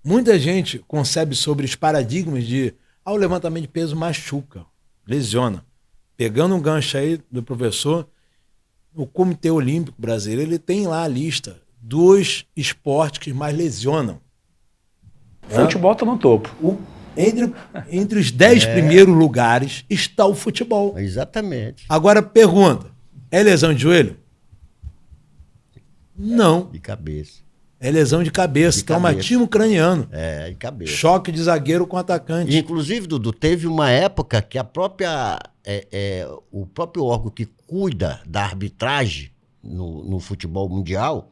Muita gente concebe sobre os paradigmas de o levantamento de peso machuca, lesiona. Pegando um gancho aí do professor, o Comitê Olímpico Brasileiro, ele tem lá a lista dos esportes que mais lesionam. Futebol está no topo. Entre os 10 primeiros lugares está o futebol. Exatamente. Agora pergunta, é lesão de joelho? Não. De cabeça. É lesão de cabeça, traumatismo craniano. De cabeça. Choque de zagueiro com atacante. E, inclusive, Dudu, teve uma época que o próprio órgão que cuida da arbitragem no futebol mundial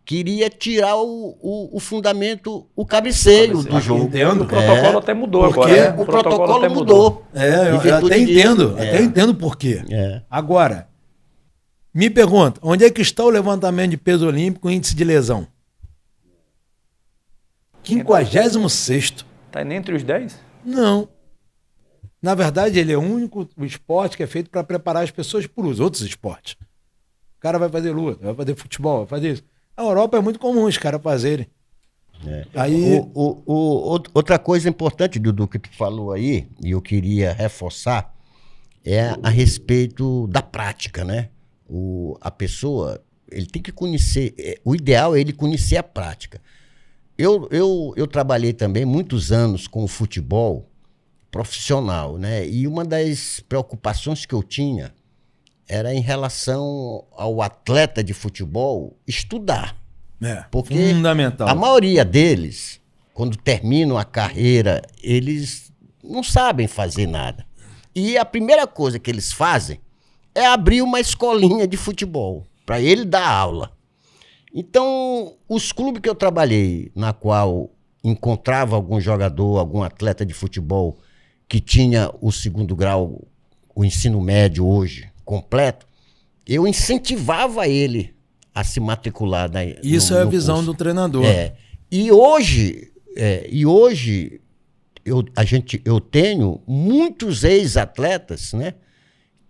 queria tirar o fundamento, o cabeceio do jogo. Entendo. O protocolo até mudou agora. Né? O protocolo até mudou. Eu até entendo. Até entendo por quê. Agora, me pergunta, onde é que está o levantamento de peso olímpico e índice de lesão? 56º. Está entre os 10? Não. Na verdade, ele é o único esporte que é feito para preparar as pessoas para os outros esportes. O cara vai fazer luta, vai fazer futebol, vai fazer isso. Na Europa é muito comum os caras fazerem. Aí... Outra coisa importante, Dudu, que tu falou aí, e eu queria reforçar, é a respeito da prática, né? A pessoa, ele tem que conhecer, o ideal é ele conhecer a prática. Eu trabalhei também muitos anos com o futebol profissional, né? E uma das preocupações que eu tinha era em relação ao atleta de futebol estudar. Porque fundamental. A maioria deles, quando terminam a carreira, eles não sabem fazer nada. E a primeira coisa que eles fazem é abrir uma escolinha de futebol, para ele dar aula. Então, os clubes que eu trabalhei, na qual encontrava algum jogador, algum atleta de futebol que tinha o 2º grau, o ensino médio hoje completo, eu incentivava ele a se matricular. Isso é a visão do treinador. E hoje eu tenho muitos ex-atletas, né,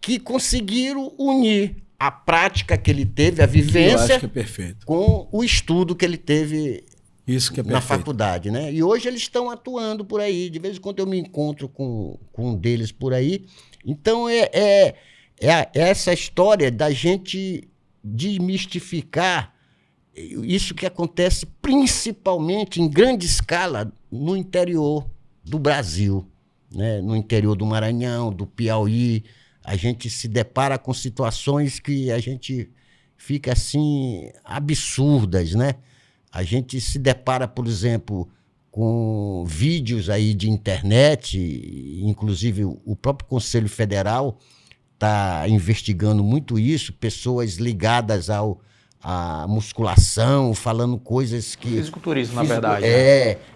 que conseguiram unir a prática que ele teve, a vivência, com o estudo que ele teve na faculdade, né? E hoje eles estão atuando por aí. De vez em quando eu me encontro com um deles por aí. Então é essa história da gente desmistificar isso que acontece principalmente em grande escala no interior do Brasil, né? No interior do Maranhão, do Piauí. A gente se depara com situações que a gente fica assim absurdas, né? A gente se depara, por exemplo, com vídeos aí de internet, inclusive o próprio Conselho Federal está investigando muito isso, pessoas ligadas à musculação, falando coisas que... Fisiculturismo, na verdade.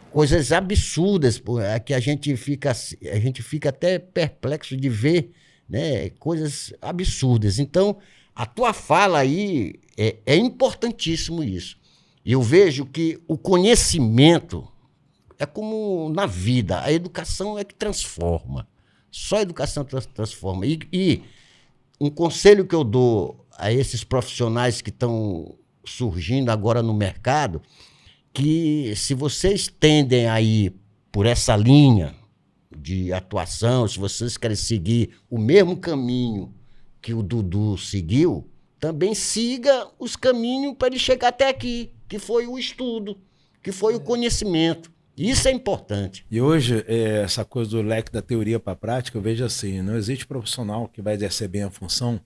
Coisas absurdas, que a gente fica até perplexo de ver, né, coisas absurdas. Então, a tua fala aí é importantíssimo isso. Eu vejo que o conhecimento é como na vida, a educação é que transforma. Só a educação transforma. E um conselho que eu dou a esses profissionais que estão surgindo agora no mercado, que se vocês tendem a ir por essa linha de atuação, se vocês querem seguir o mesmo caminho que o Dudu seguiu, também siga os caminhos para ele chegar até aqui, que foi o estudo, que foi o conhecimento. Isso é importante. E hoje, essa coisa do leque da teoria para a prática, eu vejo assim, não existe profissional que vai exercer bem a função,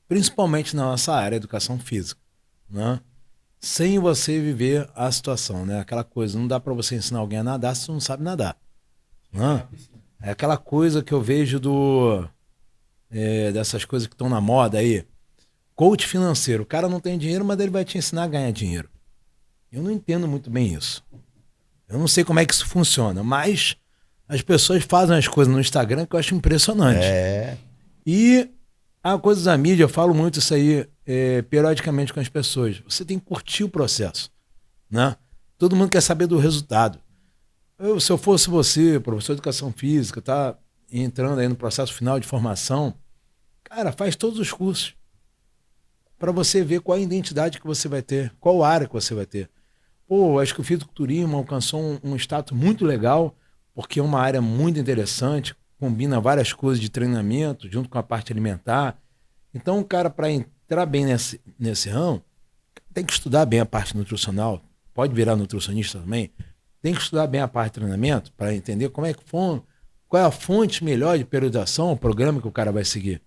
principalmente na nossa área, educação física, né? Sem você viver a situação, né? Aquela coisa, não dá para você ensinar alguém a nadar se você não sabe nadar. Né? É aquela coisa que eu vejo dessas coisas que estão na moda aí. Coach financeiro. O cara não tem dinheiro, mas ele vai te ensinar a ganhar dinheiro. Eu não entendo muito bem isso. Eu não sei como é que isso funciona, mas as pessoas fazem as coisas no Instagram que eu acho impressionante. E a coisa da mídia, eu falo muito isso aí periodicamente com as pessoas. Você tem que curtir o processo, né? Todo mundo quer saber do resultado. Se eu fosse você, professor de educação física, tá entrando aí no processo final de formação, cara, faz todos os cursos para você ver qual a identidade que você vai ter, qual área que você vai ter. Pô, acho que o fisiculturismo alcançou um status muito legal, porque é uma área muito interessante, combina várias coisas de treinamento junto com a parte alimentar. Então, o cara, para entrar bem nesse ramo, tem que estudar bem a parte nutricional, pode virar nutricionista também, tem que estudar bem a parte de treinamento para entender como é que qual é a fonte melhor de periodização, o programa que o cara vai seguir.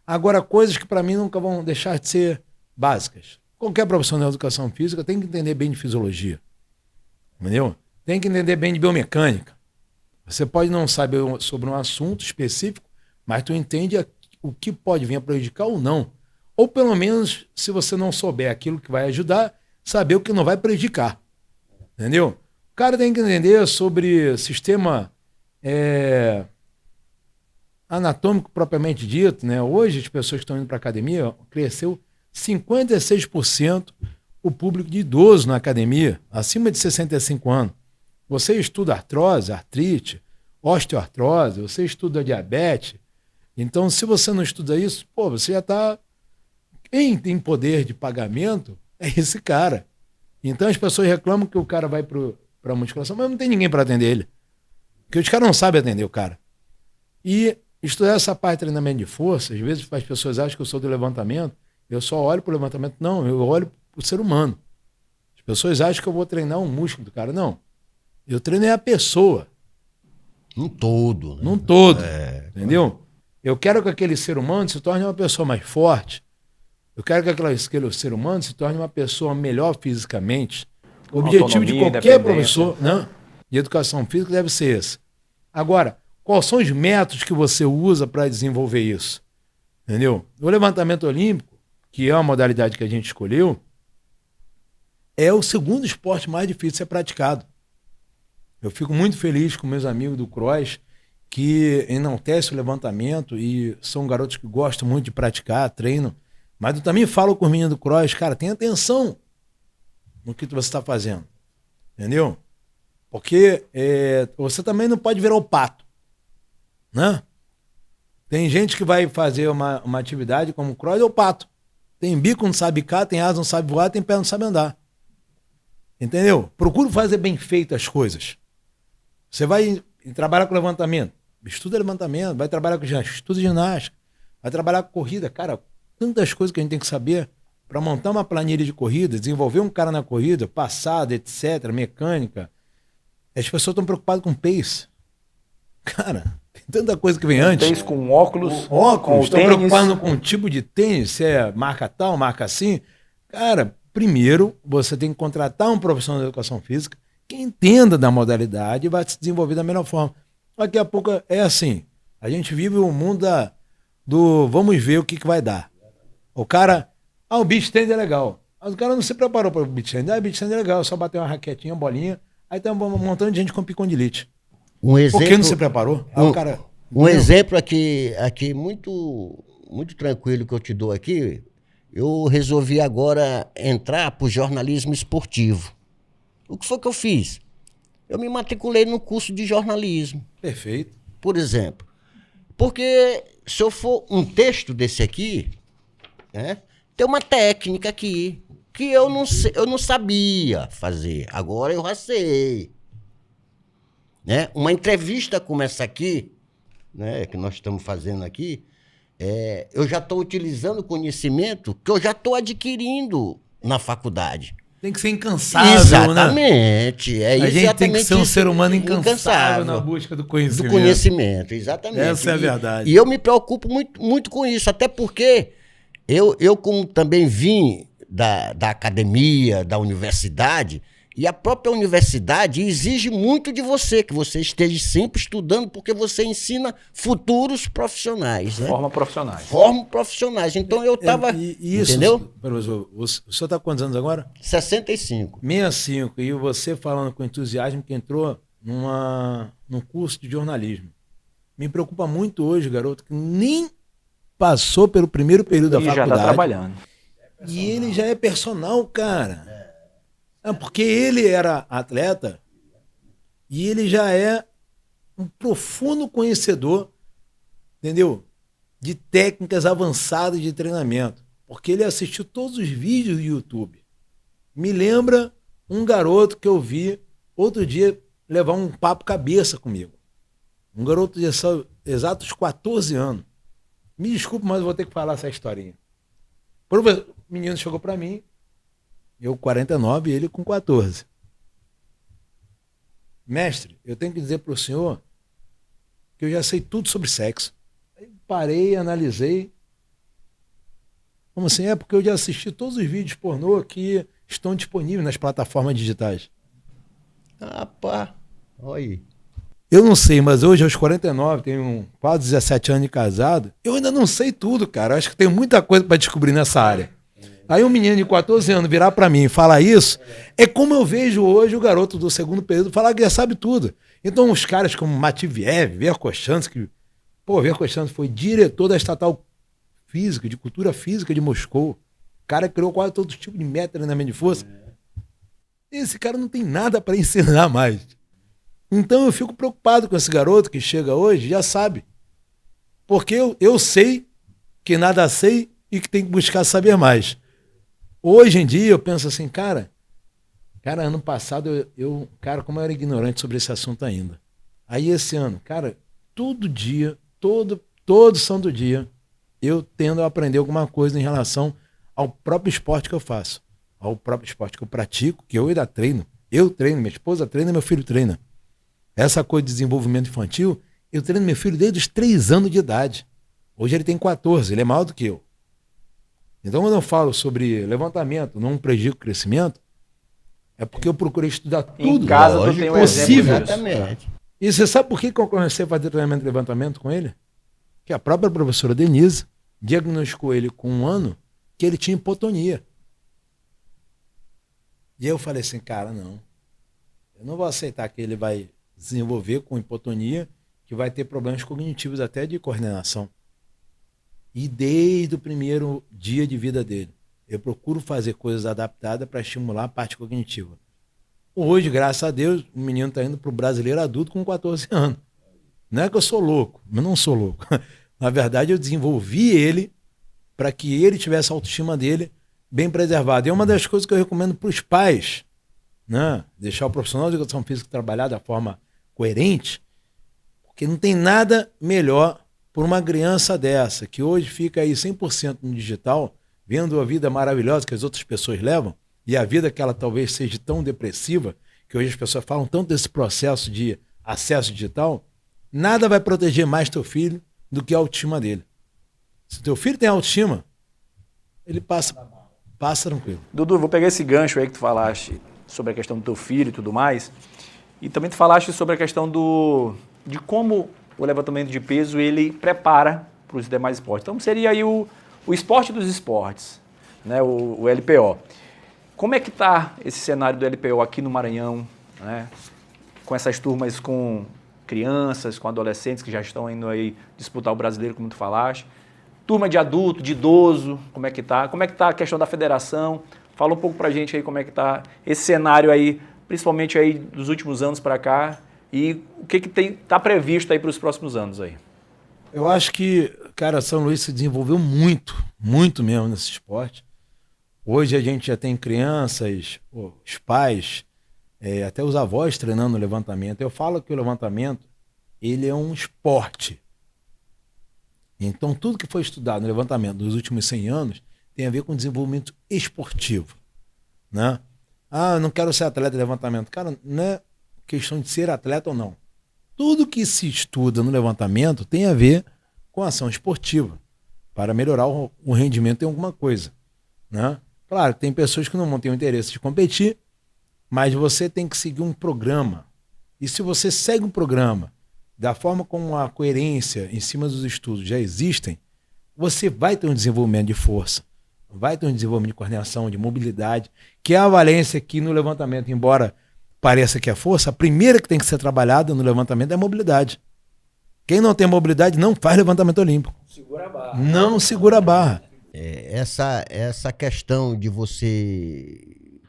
Agora, coisas que para mim nunca vão deixar de ser básicas. Qualquer profissional de educação física tem que entender bem de fisiologia, entendeu? Tem que entender bem de biomecânica. Você pode não saber sobre um assunto específico, mas tu entende o que pode vir a prejudicar ou não. Ou pelo menos, se você não souber aquilo que vai ajudar, saber o que não vai prejudicar. Entendeu? O cara tem que entender sobre sistema anatômico propriamente dito, né? Hoje as pessoas que estão indo para a academia, cresceu 56% o público de idoso na academia, acima de 65 anos. Você estuda artrose, artrite, osteoartrose, você estuda diabetes. Então, se você não estuda isso, pô, você já está... Quem tem poder de pagamento é esse cara. Então, as pessoas reclamam que o cara vai para a musculação, mas não tem ninguém para atender ele. Porque os caras não sabem atender o cara. E estudar essa parte de treinamento de força, às vezes as pessoas acham que eu sou do levantamento, eu só olho para o levantamento. Não, eu olho para o ser humano. As pessoas acham que eu vou treinar um músculo do cara. Não. Eu treinei a pessoa. Num todo. Né? Num todo. Entendeu? Eu quero que aquele ser humano se torne uma pessoa mais forte. Eu quero que aquele ser humano se torne uma pessoa melhor fisicamente. O objetivo de qualquer professor, né, de educação física deve ser esse. Agora, quais são os métodos que você usa para desenvolver isso? Entendeu? O levantamento olímpico, que é a modalidade que a gente escolheu, é o segundo esporte mais difícil de ser praticado. Eu fico muito feliz com meus amigos do cross, que enaltecem o levantamento e são garotos que gostam muito de praticar, treinam. Mas eu também falo com os meninos do cross, cara, tenha atenção no que você está fazendo. Entendeu? Porque você também não pode virar o pato. Né? Tem gente que vai fazer uma atividade como cross é o pato. Tem bico, não sabe bicar, tem asa, não sabe voar, tem pé, não sabe andar. Entendeu? Procure fazer bem feito as coisas. Você vai trabalhar com levantamento, estuda levantamento, vai trabalhar com ginástica, estuda ginástica, vai trabalhar com corrida. Cara, tantas coisas que a gente tem que saber para montar uma planilha de corrida, desenvolver um cara na corrida, passada, etc., mecânica. As pessoas estão preocupadas com pace. Cara, tem tanta coisa que vem antes. Pace com óculos. Óculos, estão preocupados com o tipo de tênis, se é marca tal, marca assim. Cara, primeiro você tem que contratar um profissional de educação física que entenda da modalidade e vai se desenvolver da melhor forma. Daqui a pouco é assim, a gente vive um mundo do vamos ver o que vai dar. O cara, o beach tennis é legal. Mas o cara não se preparou para o beach tennis. Beach tennis é legal, só bater uma raquetinha, uma bolinha, aí tem um montão de gente com picondilite. Por que não se preparou? Um exemplo aqui muito, muito tranquilo que eu te dou aqui, eu resolvi agora entrar para o jornalismo esportivo. O que foi que eu fiz? Eu me matriculei no curso de jornalismo. Perfeito. Por exemplo. Porque se eu for um texto desse aqui, né, tem uma técnica aqui que eu não sabia fazer. Agora eu já sei. Né? Uma entrevista como essa aqui, né, que nós estamos fazendo aqui, eu já estou utilizando conhecimento que eu já estou adquirindo na faculdade. Tem que ser incansável, exatamente, né? A gente tem que ser um ser humano incansável na busca do conhecimento. Do conhecimento, exatamente. Essa é a verdade. E eu me preocupo muito, muito com isso, até porque eu como também vim da academia, da universidade, e a própria universidade exige muito de você, que você esteja sempre estudando, porque você ensina futuros profissionais. Né? Forma profissionais. Forma profissionais. Então eu estava. Entendeu? Professor, o senhor está com quantos anos agora? 65. 65. E você falando com entusiasmo que entrou num curso de jornalismo. Me preocupa muito hoje, garoto, que nem passou pelo primeiro período da faculdade. Já está trabalhando. E ele já é personal, cara. Porque ele era atleta E ele já é um profundo conhecedor, entendeu? De técnicas avançadas de treinamento. Porque ele assistiu todos os vídeos do YouTube. Me lembra um garoto que eu vi outro dia levar um papo cabeça comigo. Um garoto de exatos 14 anos. Me desculpe, mas eu vou ter que falar essa historinha. O menino chegou para mim, eu 49 e ele com 14. Mestre, eu tenho que dizer para o senhor que eu já sei tudo sobre sexo. Aí parei, analisei. Como assim? É porque eu já assisti todos os vídeos pornô que estão disponíveis nas plataformas digitais. Ah, pá, olha aí. Eu não sei, mas hoje, aos 49, tenho quase 17 anos de casado, eu ainda não sei tudo, cara. Eu acho que tem muita coisa para descobrir nessa área. Aí um menino de 14 anos virar para mim e falar isso, é como eu vejo hoje o garoto do segundo período falar que já sabe tudo. Então os caras como Matviev, Verkhoshansky, Verkhoshansky foi diretor da Estatal Física, de Cultura Física de Moscou. O cara criou quase todo tipo de meta de treinamento de força. Esse cara não tem nada para ensinar mais. Então eu fico preocupado com esse garoto que chega hoje, já sabe. Porque eu sei que nada sei e que tem que buscar saber mais. Hoje em dia eu penso assim, cara, ano passado cara, como eu era ignorante sobre esse assunto ainda. Aí esse ano, cara, todo dia, todo santo dia, eu tendo a aprender alguma coisa em relação ao próprio esporte que eu faço, ao próprio esporte que eu pratico, que eu ainda treino. Eu treino, minha esposa treina, meu filho treina. Essa coisa de desenvolvimento infantil, eu treino meu filho desde os 3 anos de idade. Hoje ele tem 14, ele é maior do que eu. Então, quando eu falo sobre levantamento, não prejudica o crescimento, é porque eu procurei estudar tudo. Em casa tu tem um possível. exemplo disso. Exatamente. E você sabe por que eu comecei a fazer treinamento de levantamento com ele? Que a própria professora Denise diagnosticou ele com 1 ano que ele tinha hipotonia. E eu falei assim, cara, não. Eu não vou aceitar que ele vai desenvolver com hipotonia, que vai ter problemas cognitivos até de coordenação. E desde o primeiro dia de vida dele, eu procuro fazer coisas adaptadas para estimular a parte cognitiva. Hoje, graças a Deus, o menino está indo para o brasileiro adulto com 14 anos. Não é que eu sou louco, eu não sou louco. Na verdade, eu desenvolvi ele para que ele tivesse a autoestima dele bem preservada. E é uma das coisas que eu recomendo para os pais, né? Deixar o profissional de educação física trabalhar da forma coerente, porque não tem nada melhor por uma criança dessa, que hoje fica aí 100% no digital, vendo a vida maravilhosa que as outras pessoas levam, e a vida que ela talvez seja tão depressiva, que hoje as pessoas falam tanto desse processo de acesso digital, nada vai proteger mais teu filho do que a autoestima dele. Se teu filho tem autoestima, ele passa tranquilo. Dudu, vou pegar esse gancho aí que tu falaste sobre a questão do teu filho e tudo mais, e também tu falaste sobre a questão de como o levantamento de peso ele prepara para os demais esportes. Então seria aí o esporte dos esportes, né? o LPO. Como é que está esse cenário do LPO aqui no Maranhão, né? Com essas turmas com crianças, com adolescentes que já estão indo aí disputar o brasileiro, como tu falaste. Turma de adulto, de idoso, como é que está? Como é que está a questão da federação? Fala um pouco pra gente aí como é que está esse cenário aí, principalmente aí dos últimos anos para cá, e o que está previsto aí para os próximos anos aí? Eu acho que, cara, São Luís se desenvolveu muito, muito mesmo nesse esporte. Hoje a gente já tem crianças, os pais, até os avós treinando levantamento. Eu falo que o levantamento, ele é um esporte. Então tudo que foi estudado no levantamento dos últimos 100 anos tem a ver com desenvolvimento esportivo, né? Ah, eu não quero ser atleta de levantamento. Cara, não é questão de ser atleta ou não. Tudo que se estuda no levantamento tem a ver com ação esportiva, para melhorar o rendimento em alguma coisa, né? Claro, tem pessoas que não têm o interesse de competir, mas você tem que seguir um programa. E se você segue um programa da forma como a coerência em cima dos estudos já existem, você vai ter um desenvolvimento de força, vai ter um desenvolvimento de coordenação, de mobilidade, que é a valência que no levantamento, embora pareça que é força, a primeira que tem que ser trabalhada no levantamento é a mobilidade. Quem não tem mobilidade não faz levantamento olímpico. Segura a barra. Não segura a barra. Essa questão de você,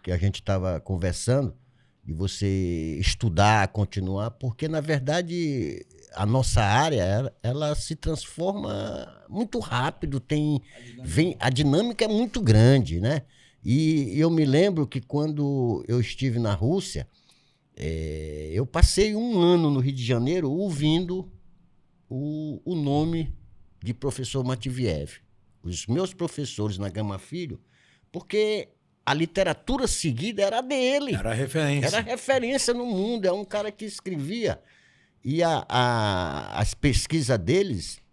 que a gente estava conversando, de você estudar, continuar, porque, na verdade, a nossa área, ela se transforma muito rápido, a dinâmica é muito grande, né? E eu me lembro que quando eu estive na Rússia, eu passei um ano no Rio de Janeiro ouvindo o nome de professor Matviev. Os meus professores na Gama Filho, porque a literatura seguida era dele. Era referência. Era referência no mundo, é um cara que escrevia. E as pesquisas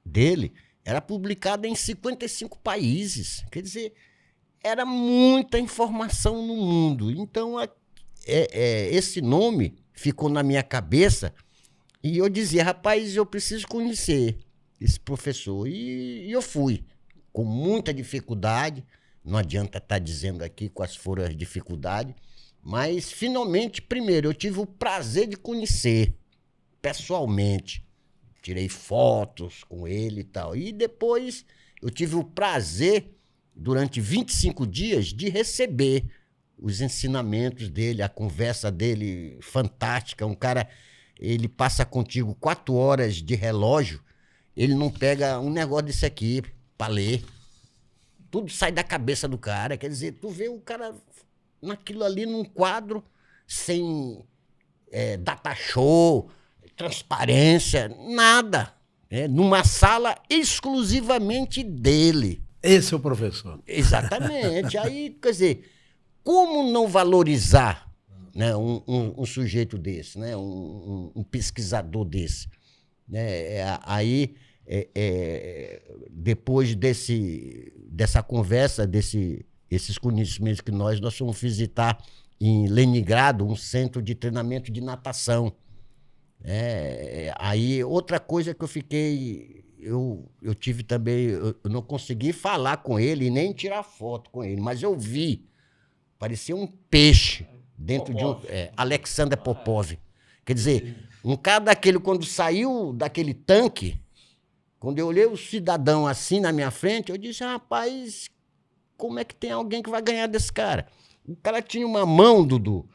dele era publicada em 55 países. Quer dizer, era muita informação no mundo. Então, esse nome ficou na minha cabeça e eu dizia, rapaz, eu preciso conhecer esse professor. E eu fui, com muita dificuldade, não adianta estar dizendo aqui quais foram as dificuldades, mas, finalmente, primeiro, eu tive o prazer de conhecer pessoalmente. Tirei fotos com ele e tal. E depois eu tive o prazer, durante 25 dias, de receber os ensinamentos dele, a conversa dele fantástica. Um cara, ele passa contigo 4 horas de relógio, ele não pega um negócio desse aqui para ler. Tudo sai da cabeça do cara. Quer dizer, tu vê o cara naquilo ali, num quadro, sem data show, transparência, nada. Numa sala exclusivamente dele. Esse é o professor. Exatamente. Aí, quer dizer, como não valorizar, né, um sujeito desse, né, um pesquisador desse? Aí, depois dessa conversa, esses conhecimentos que nós fomos visitar em Leningrado, um centro de treinamento de natação. Aí, outra coisa que eu fiquei... Eu tive também... Eu não consegui falar com ele e nem tirar foto com ele, mas eu vi. Parecia um peixe dentro Popov. Alexander Popov. Quer dizer, um cara daquele, quando saiu daquele tanque, quando eu olhei o cidadão assim na minha frente, eu disse, rapaz, como é que tem alguém que vai ganhar desse cara? O cara tinha uma mão, Dudu,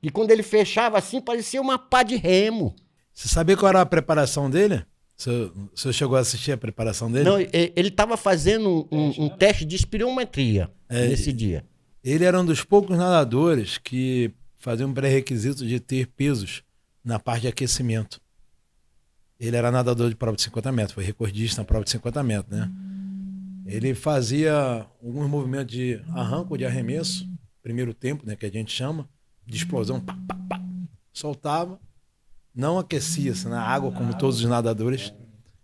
e quando ele fechava assim, parecia uma pá de remo. Você sabia qual era a preparação dele? O senhor chegou a assistir a preparação dele? Não, ele estava fazendo um teste de espirometria nesse dia. Ele era um dos poucos nadadores que faziam um pré-requisito de ter pesos na parte de aquecimento. Ele era nadador de prova de 50 metros, foi recordista na prova de 50 metros, né? Ele fazia alguns movimentos de arranco, de arremesso, primeiro tempo, né, que a gente chama, de explosão, pá, pá, pá, soltava, não aquecia-se na água como todos os nadadores,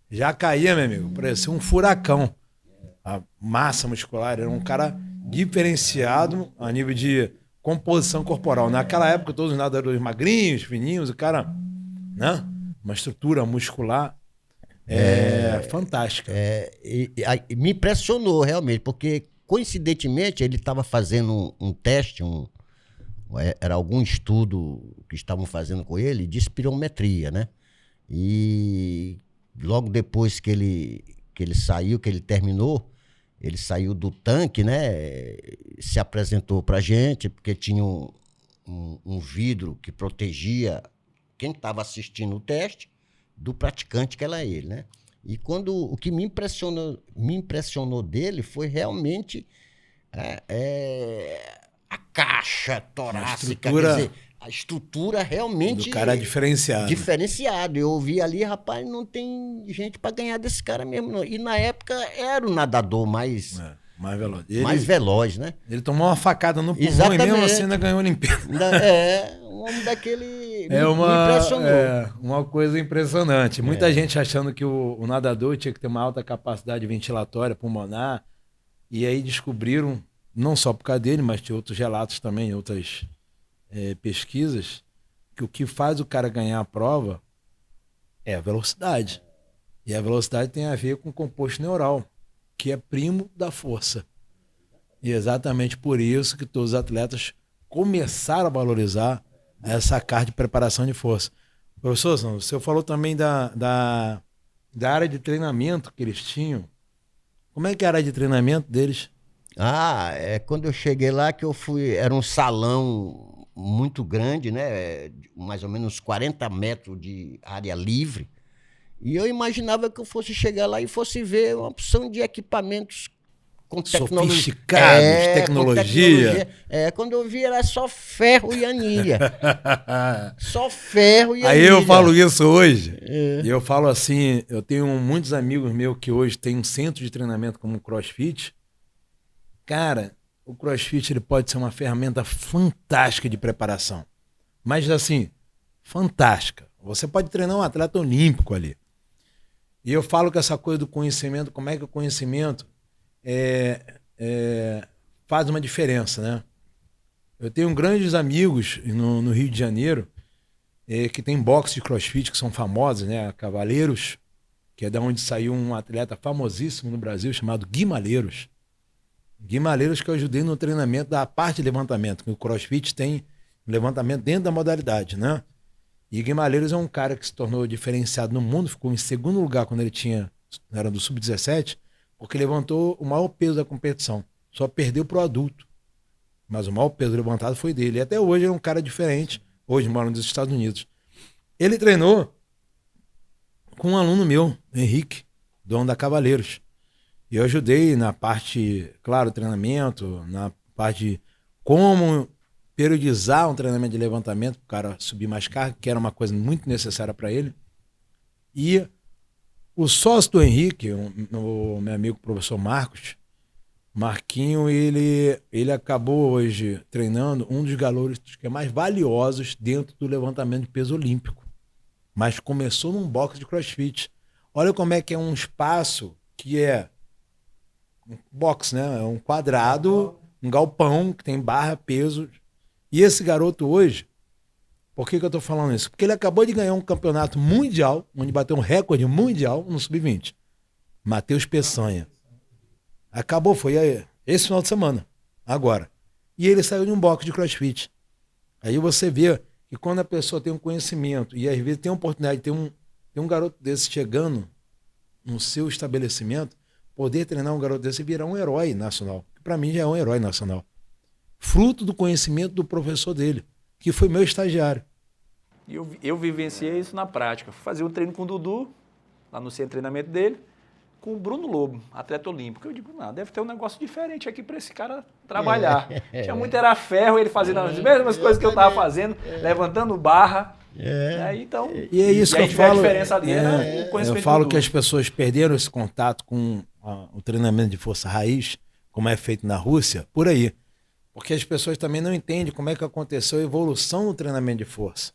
já caía, meu amigo, parecia um furacão. A massa muscular, era um cara diferenciado a nível de composição corporal. Naquela época, todos os nadadores magrinhos, fininhos, o cara, né, uma estrutura muscular fantástica. Me impressionou realmente, porque coincidentemente ele estava fazendo um teste, era algum estudo que estavam fazendo com ele de espirometria, né? E logo depois que ele saiu, que ele terminou, ele saiu do tanque, né? Se apresentou pra gente, porque tinha um vidro que protegia quem estava assistindo o teste do praticante, que era ele, né? E o que me impressionou dele foi realmente a caixa torácica, quer dizer, a estrutura realmente... O cara é diferenciado. Diferenciado. Eu ouvi ali, rapaz, não tem gente para ganhar desse cara mesmo, não. E na época era o nadador mais veloz. Mais veloz, né? Ele tomou uma facada no pulmão. Exatamente. E mesmo assim ainda ganhou a Olimpíada. Um homem daquele... me impressionou. Uma coisa impressionante. Muita gente achando que o nadador tinha que ter uma alta capacidade ventilatória pulmonar. E aí descobriram, não só por causa dele, mas de outros relatos também, outras pesquisas, que o que faz o cara ganhar a prova é a velocidade. E a velocidade tem a ver com o composto neural, que é primo da força. E é exatamente por isso que todos os atletas começaram a valorizar essa carga de preparação de força. Professor, o senhor falou também da área de treinamento que eles tinham. Como é que é a área de treinamento deles? Quando eu cheguei lá, que eu fui, era um salão muito grande, né? Mais ou menos 40 metros de área livre. E eu imaginava que eu fosse chegar lá e fosse ver uma opção de equipamentos com sofisticados, tecnologia. Quando eu vi era só ferro e anilha. Só ferro e anilha. Aí eu falo isso hoje. E eu falo assim, eu tenho muitos amigos meus que hoje têm um centro de treinamento como o CrossFit. Cara, o CrossFit ele pode ser uma ferramenta fantástica de preparação. Mas assim, fantástica. Você pode treinar um atleta olímpico ali. E eu falo que essa coisa do conhecimento, como é que o conhecimento faz uma diferença, né? Eu tenho grandes amigos no Rio de Janeiro que tem boxe de CrossFit que são famosos, né? Cavaleiros, que é da onde saiu um atleta famosíssimo no Brasil chamado Gui Malheiros. Gui Malheiros que eu ajudei no treinamento da parte de levantamento, que o CrossFit tem levantamento dentro da modalidade, né? E Gui Malheiros é um cara que se tornou diferenciado no mundo, ficou em segundo lugar quando ele era do Sub-17, porque levantou o maior peso da competição. Só perdeu pro adulto. Mas o maior peso levantado foi dele. E até hoje ele é um cara diferente. Hoje mora nos Estados Unidos. Ele treinou com um aluno meu, Henrique, dono da Cavaleiros. E eu ajudei na parte, claro, treinamento, na parte de como periodizar um treinamento de levantamento para o cara subir mais carga, que era uma coisa muito necessária para ele. E o sócio do Henrique, o meu amigo professor Marquinho, ele acabou hoje treinando um dos garotos que é mais valiosos dentro do levantamento de peso olímpico. Mas começou num box de CrossFit. Olha como é que é um espaço que é um box, né? É um quadrado, um galpão que tem barra, peso. E esse garoto hoje, por que eu estou falando isso? Porque ele acabou de ganhar um campeonato mundial, onde bateu um recorde mundial no Sub-20. Matheus Peçanha. Acabou, foi esse final de semana, agora. E ele saiu de um box de CrossFit. Aí você vê que quando a pessoa tem um conhecimento e às vezes tem a oportunidade de ter um garoto desse chegando no seu estabelecimento, poder treinar um garoto desse e virar um herói nacional. Que para mim já é um herói nacional. Fruto do conhecimento do professor dele, que foi meu estagiário. Eu vivenciei isso na prática. Fui fazer um treino com o Dudu, lá no centro de treinamento dele, com o Bruno Lobo, atleta olímpico. Eu digo, não, deve ter um negócio diferente aqui para esse cara trabalhar. Tinha muito, era ferro, ele fazendo as mesmas coisas que eu estava fazendo, levantando barra. Então, e é isso que eu falo. A diferença ali era o conhecimento. Eu falo que as pessoas perderam esse contato com o treinamento de força raiz, como é feito na Rússia, por aí. Porque as pessoas também não entendem como é que aconteceu a evolução no treinamento de força.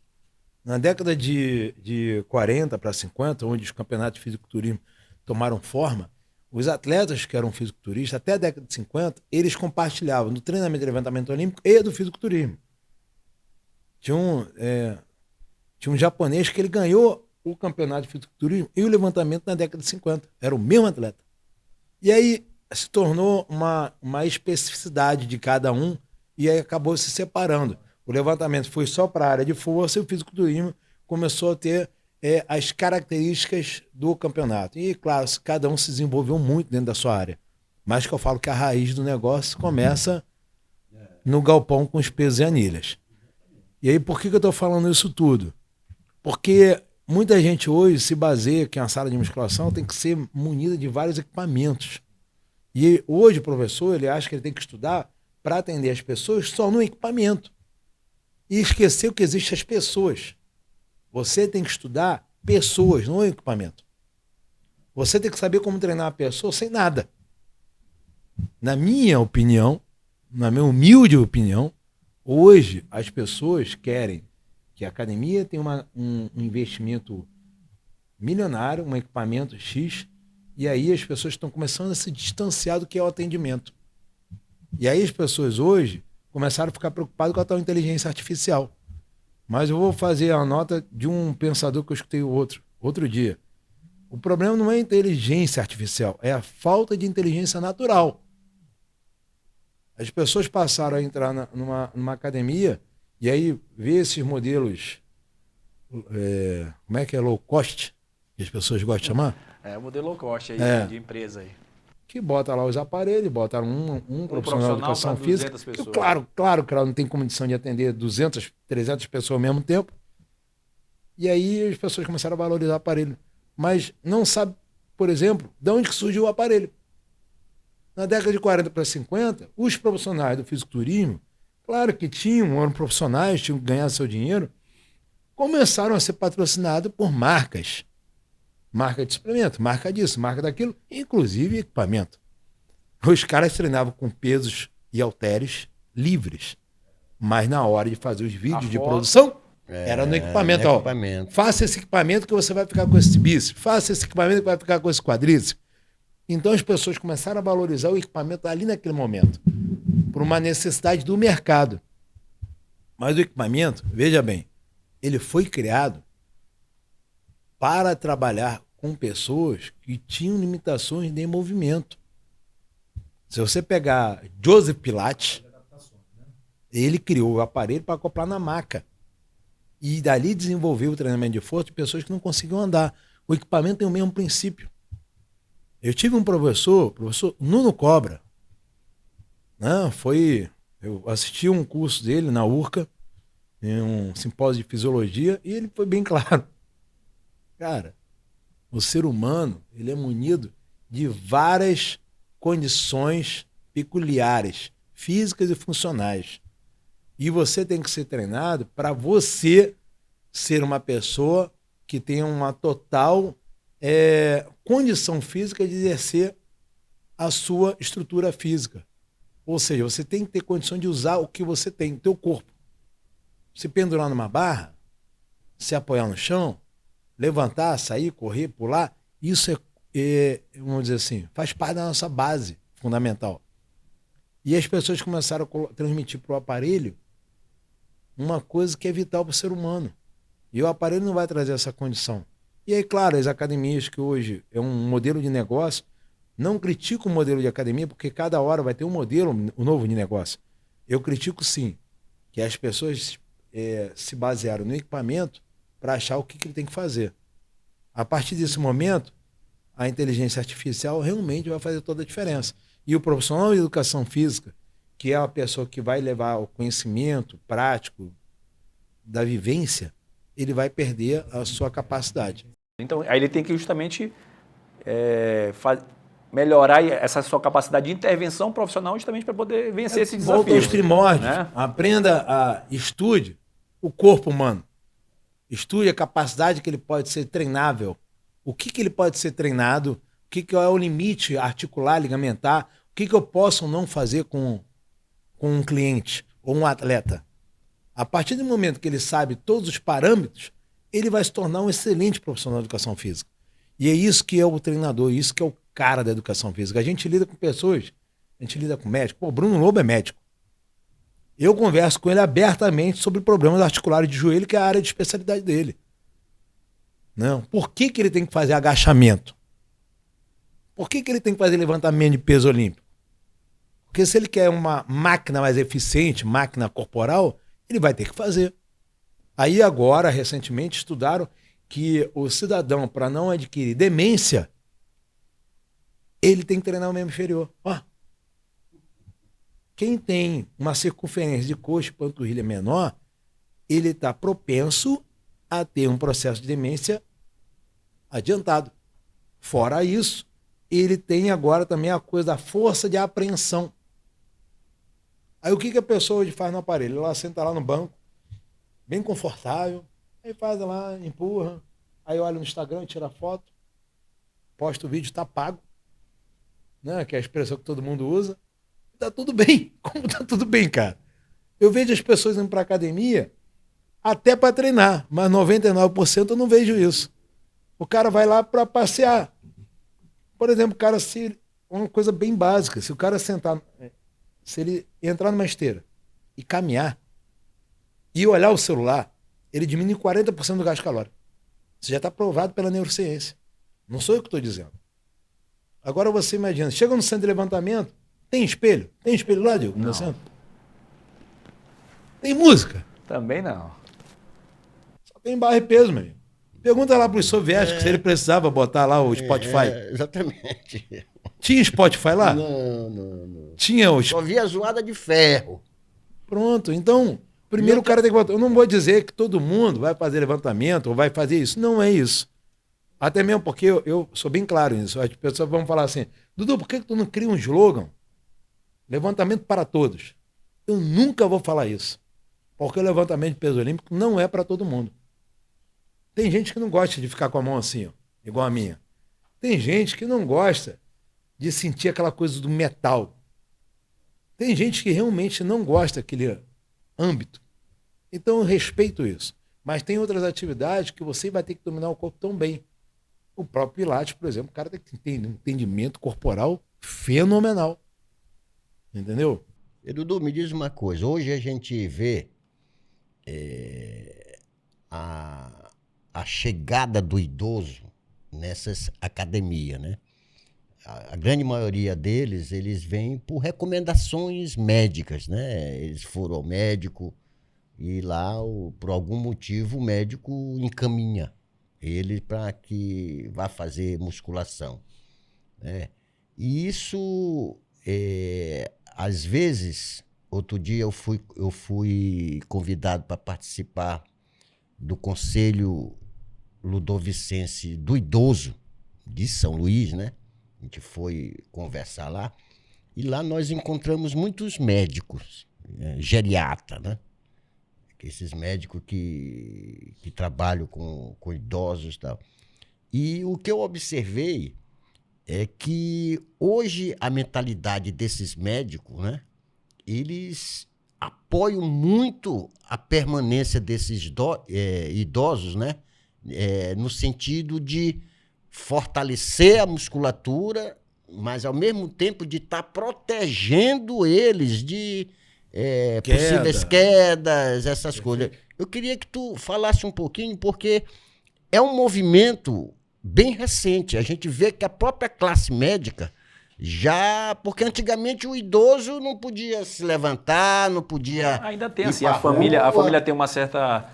Na década de 40 para 50, onde os campeonatos de fisiculturismo tomaram forma, os atletas que eram fisiculturistas, até a década de 50, eles compartilhavam do treinamento de levantamento olímpico e do fisiculturismo. Tinha um japonês que ele ganhou o campeonato de fisiculturismo e o levantamento na década de 50. Era o mesmo atleta. E aí se tornou uma especificidade de cada um e aí acabou se separando. O levantamento foi só para a área de força e o fisiculturismo começou a ter as características do campeonato. E, claro, cada um se desenvolveu muito dentro da sua área. Mas que eu falo que a raiz do negócio começa no galpão com os pesos e anilhas. E aí, por que eu estou falando isso tudo? Porque muita gente hoje se baseia que a sala de musculação tem que ser munida de vários equipamentos. E hoje o professor, ele acha que ele tem que estudar para atender as pessoas só no equipamento. E esqueceu que existem as pessoas. Você tem que estudar pessoas, não equipamento. Você tem que saber como treinar a pessoa sem nada. Na minha opinião, na minha humilde opinião, hoje as pessoas querem que a academia tenha um investimento milionário, um equipamento X, e aí as pessoas estão começando a se distanciar do que é o atendimento. E aí as pessoas hoje começaram a ficar preocupadas com a tal inteligência artificial. Mas eu vou fazer a nota de um pensador que eu escutei outro dia. O problema não é a inteligência artificial, é a falta de inteligência natural. As pessoas passaram a entrar numa academia e aí ver esses modelos, como é que é, low cost, que as pessoas gostam de chamar? É o modelo low cost aí, de empresa aí. que bota lá os aparelhos, bota um profissional de educação física. Que, claro que ela não tem condição de atender 200, 300 pessoas ao mesmo tempo. E aí as pessoas começaram a valorizar o aparelho. Mas não sabe, por exemplo, de onde que surgiu o aparelho. Na década de 40 para 50, os profissionais do fisiculturismo, claro que eram profissionais, tinham que ganhar seu dinheiro, começaram a ser patrocinados por marcas. Marca de suplemento, marca disso, marca daquilo, inclusive equipamento. Os caras treinavam com pesos e halteres livres, mas na hora de fazer os vídeos de produção, era no equipamento. Ó, faça esse equipamento que você vai ficar com esse bíceps, faça esse equipamento que vai ficar com esse quadríceps. Então as pessoas começaram a valorizar o equipamento ali naquele momento, por uma necessidade do mercado. Mas o equipamento, veja bem, ele foi criado para trabalhar com pessoas que tinham limitações de movimento. Se você pegar Joseph Pilates, ele criou o aparelho para acoplar na maca. E dali desenvolveu o treinamento de força de pessoas que não conseguiam andar. O equipamento tem o mesmo princípio. Eu tive um professor Nuno Cobra. Eu assisti um curso dele na URCA, em um simpósio de fisiologia, e ele foi bem claro. Cara, o ser humano, ele é munido de várias condições peculiares, físicas e funcionais. E você tem que ser treinado para você ser uma pessoa que tenha uma total condição física de exercer a sua estrutura física. Ou seja, você tem que ter condição de usar o que você tem, o teu corpo. Se pendurar numa barra, se apoiar no chão, levantar, sair, correr, pular, isso vamos dizer assim, faz parte da nossa base fundamental. E as pessoas começaram a transmitir para o aparelho uma coisa que é vital para o ser humano. E o aparelho não vai trazer essa condição. E aí, claro, as academias, que hoje é um modelo de negócio, não critico o modelo de academia, porque cada hora vai ter um modelo novo de negócio. Eu critico, sim, que as pessoas se basearam no equipamento para achar o que ele tem que fazer. A partir desse momento, a inteligência artificial realmente vai fazer toda a diferença. E o profissional de educação física, que é a pessoa que vai levar o conhecimento prático da vivência, ele vai perder a sua capacidade. Então, aí ele tem que justamente melhorar essa sua capacidade de intervenção profissional justamente para poder vencer esse desafio. Volta aos primórdios, né? Estude o corpo humano. Estude a capacidade que ele pode ser treinável. O que ele pode ser treinado, o que é o limite articular, ligamentar, o que eu posso ou não fazer com um cliente ou um atleta. A partir do momento que ele sabe todos os parâmetros, ele vai se tornar um excelente profissional de educação física. E é isso que é o treinador, isso que é o cara da educação física. A gente lida com pessoas, a gente lida com médicos. Pô, Bruno Lobo é médico. Eu converso com ele abertamente sobre problemas articulares de joelho, que é a área de especialidade dele. Não. Por que ele tem que fazer agachamento? Por que ele tem que fazer levantamento de peso olímpico? Porque se ele quer uma máquina mais eficiente, máquina corporal, ele vai ter que fazer. Aí agora, recentemente, estudaram que o cidadão, para não adquirir demência, ele tem que treinar o membro inferior. Ó. Quem tem uma circunferência de coxa e panturrilha menor, ele está propenso a ter um processo de demência adiantado. Fora isso, ele tem agora também a coisa da força de apreensão. Aí o que a pessoa hoje faz no aparelho? Ela senta lá no banco, bem confortável, aí faz lá, empurra, aí olha no Instagram, tira foto, posta o vídeo, tá pago, né? Que é a expressão que todo mundo usa. Tá tudo bem. Como tá tudo bem, cara? Eu vejo as pessoas indo pra academia até para treinar, mas 99% eu não vejo isso. O cara vai lá para passear. Por exemplo, o cara, uma coisa bem básica, se o cara sentar, se ele entrar numa esteira e caminhar e olhar o celular, ele diminui 40% do gasto calórico. Isso já está provado pela neurociência. Não sou eu que estou dizendo. Agora você imagina, chega no centro de levantamento, tem espelho? Tem espelho lá, Diego? No centro? Tem música? Também não. Só tem barra e peso, meu amigo. Pergunta lá para os soviéticos se ele precisava botar lá o Spotify. Exatamente. Tinha Spotify lá? Não. Tinha o... Só via zoada de ferro. Pronto, então, primeiro o cara tem que botar. Eu não vou dizer que todo mundo vai fazer levantamento ou vai fazer isso. Não é isso. Até mesmo porque eu sou bem claro nisso. As pessoas vão falar assim, Dudu, por que tu não cria um slogan? Levantamento para todos. Eu nunca vou falar isso. Porque o levantamento de peso olímpico não é para todo mundo. Tem gente que não gosta de ficar com a mão assim, ó, igual a minha. Tem gente que não gosta de sentir aquela coisa do metal. Tem gente que realmente não gosta daquele âmbito. Então eu respeito isso. Mas tem outras atividades que você vai ter que dominar o corpo tão bem. O próprio Pilates, por exemplo, o cara tem que ter um entendimento corporal fenomenal. Entendeu? Dudu, me diz uma coisa. Hoje a gente vê a chegada do idoso nessas academias, né? A grande maioria deles, eles vêm por recomendações médicas, né? Eles foram ao médico e lá, por algum motivo, o médico encaminha ele para que vá fazer musculação, né? E isso, às vezes, outro dia eu fui convidado para participar do Conselho Ludovicense do Idoso de São Luís, né? A gente foi conversar lá e lá nós encontramos muitos médicos, geriatra, né? Esses médicos que trabalham com idosos e tal. E o que eu observei é que hoje a mentalidade desses médicos, né? Eles apoiam muito a permanência desses idosos, né? No sentido de fortalecer a musculatura, mas ao mesmo tempo de estar protegendo eles de possíveis quedas, essas coisas. Eu queria que tu falasse um pouquinho, porque é um movimento bem recente. A gente vê que a própria classe médica porque antigamente o idoso não podia se levantar, não podia. Ainda tem assim, a família tem uma certa.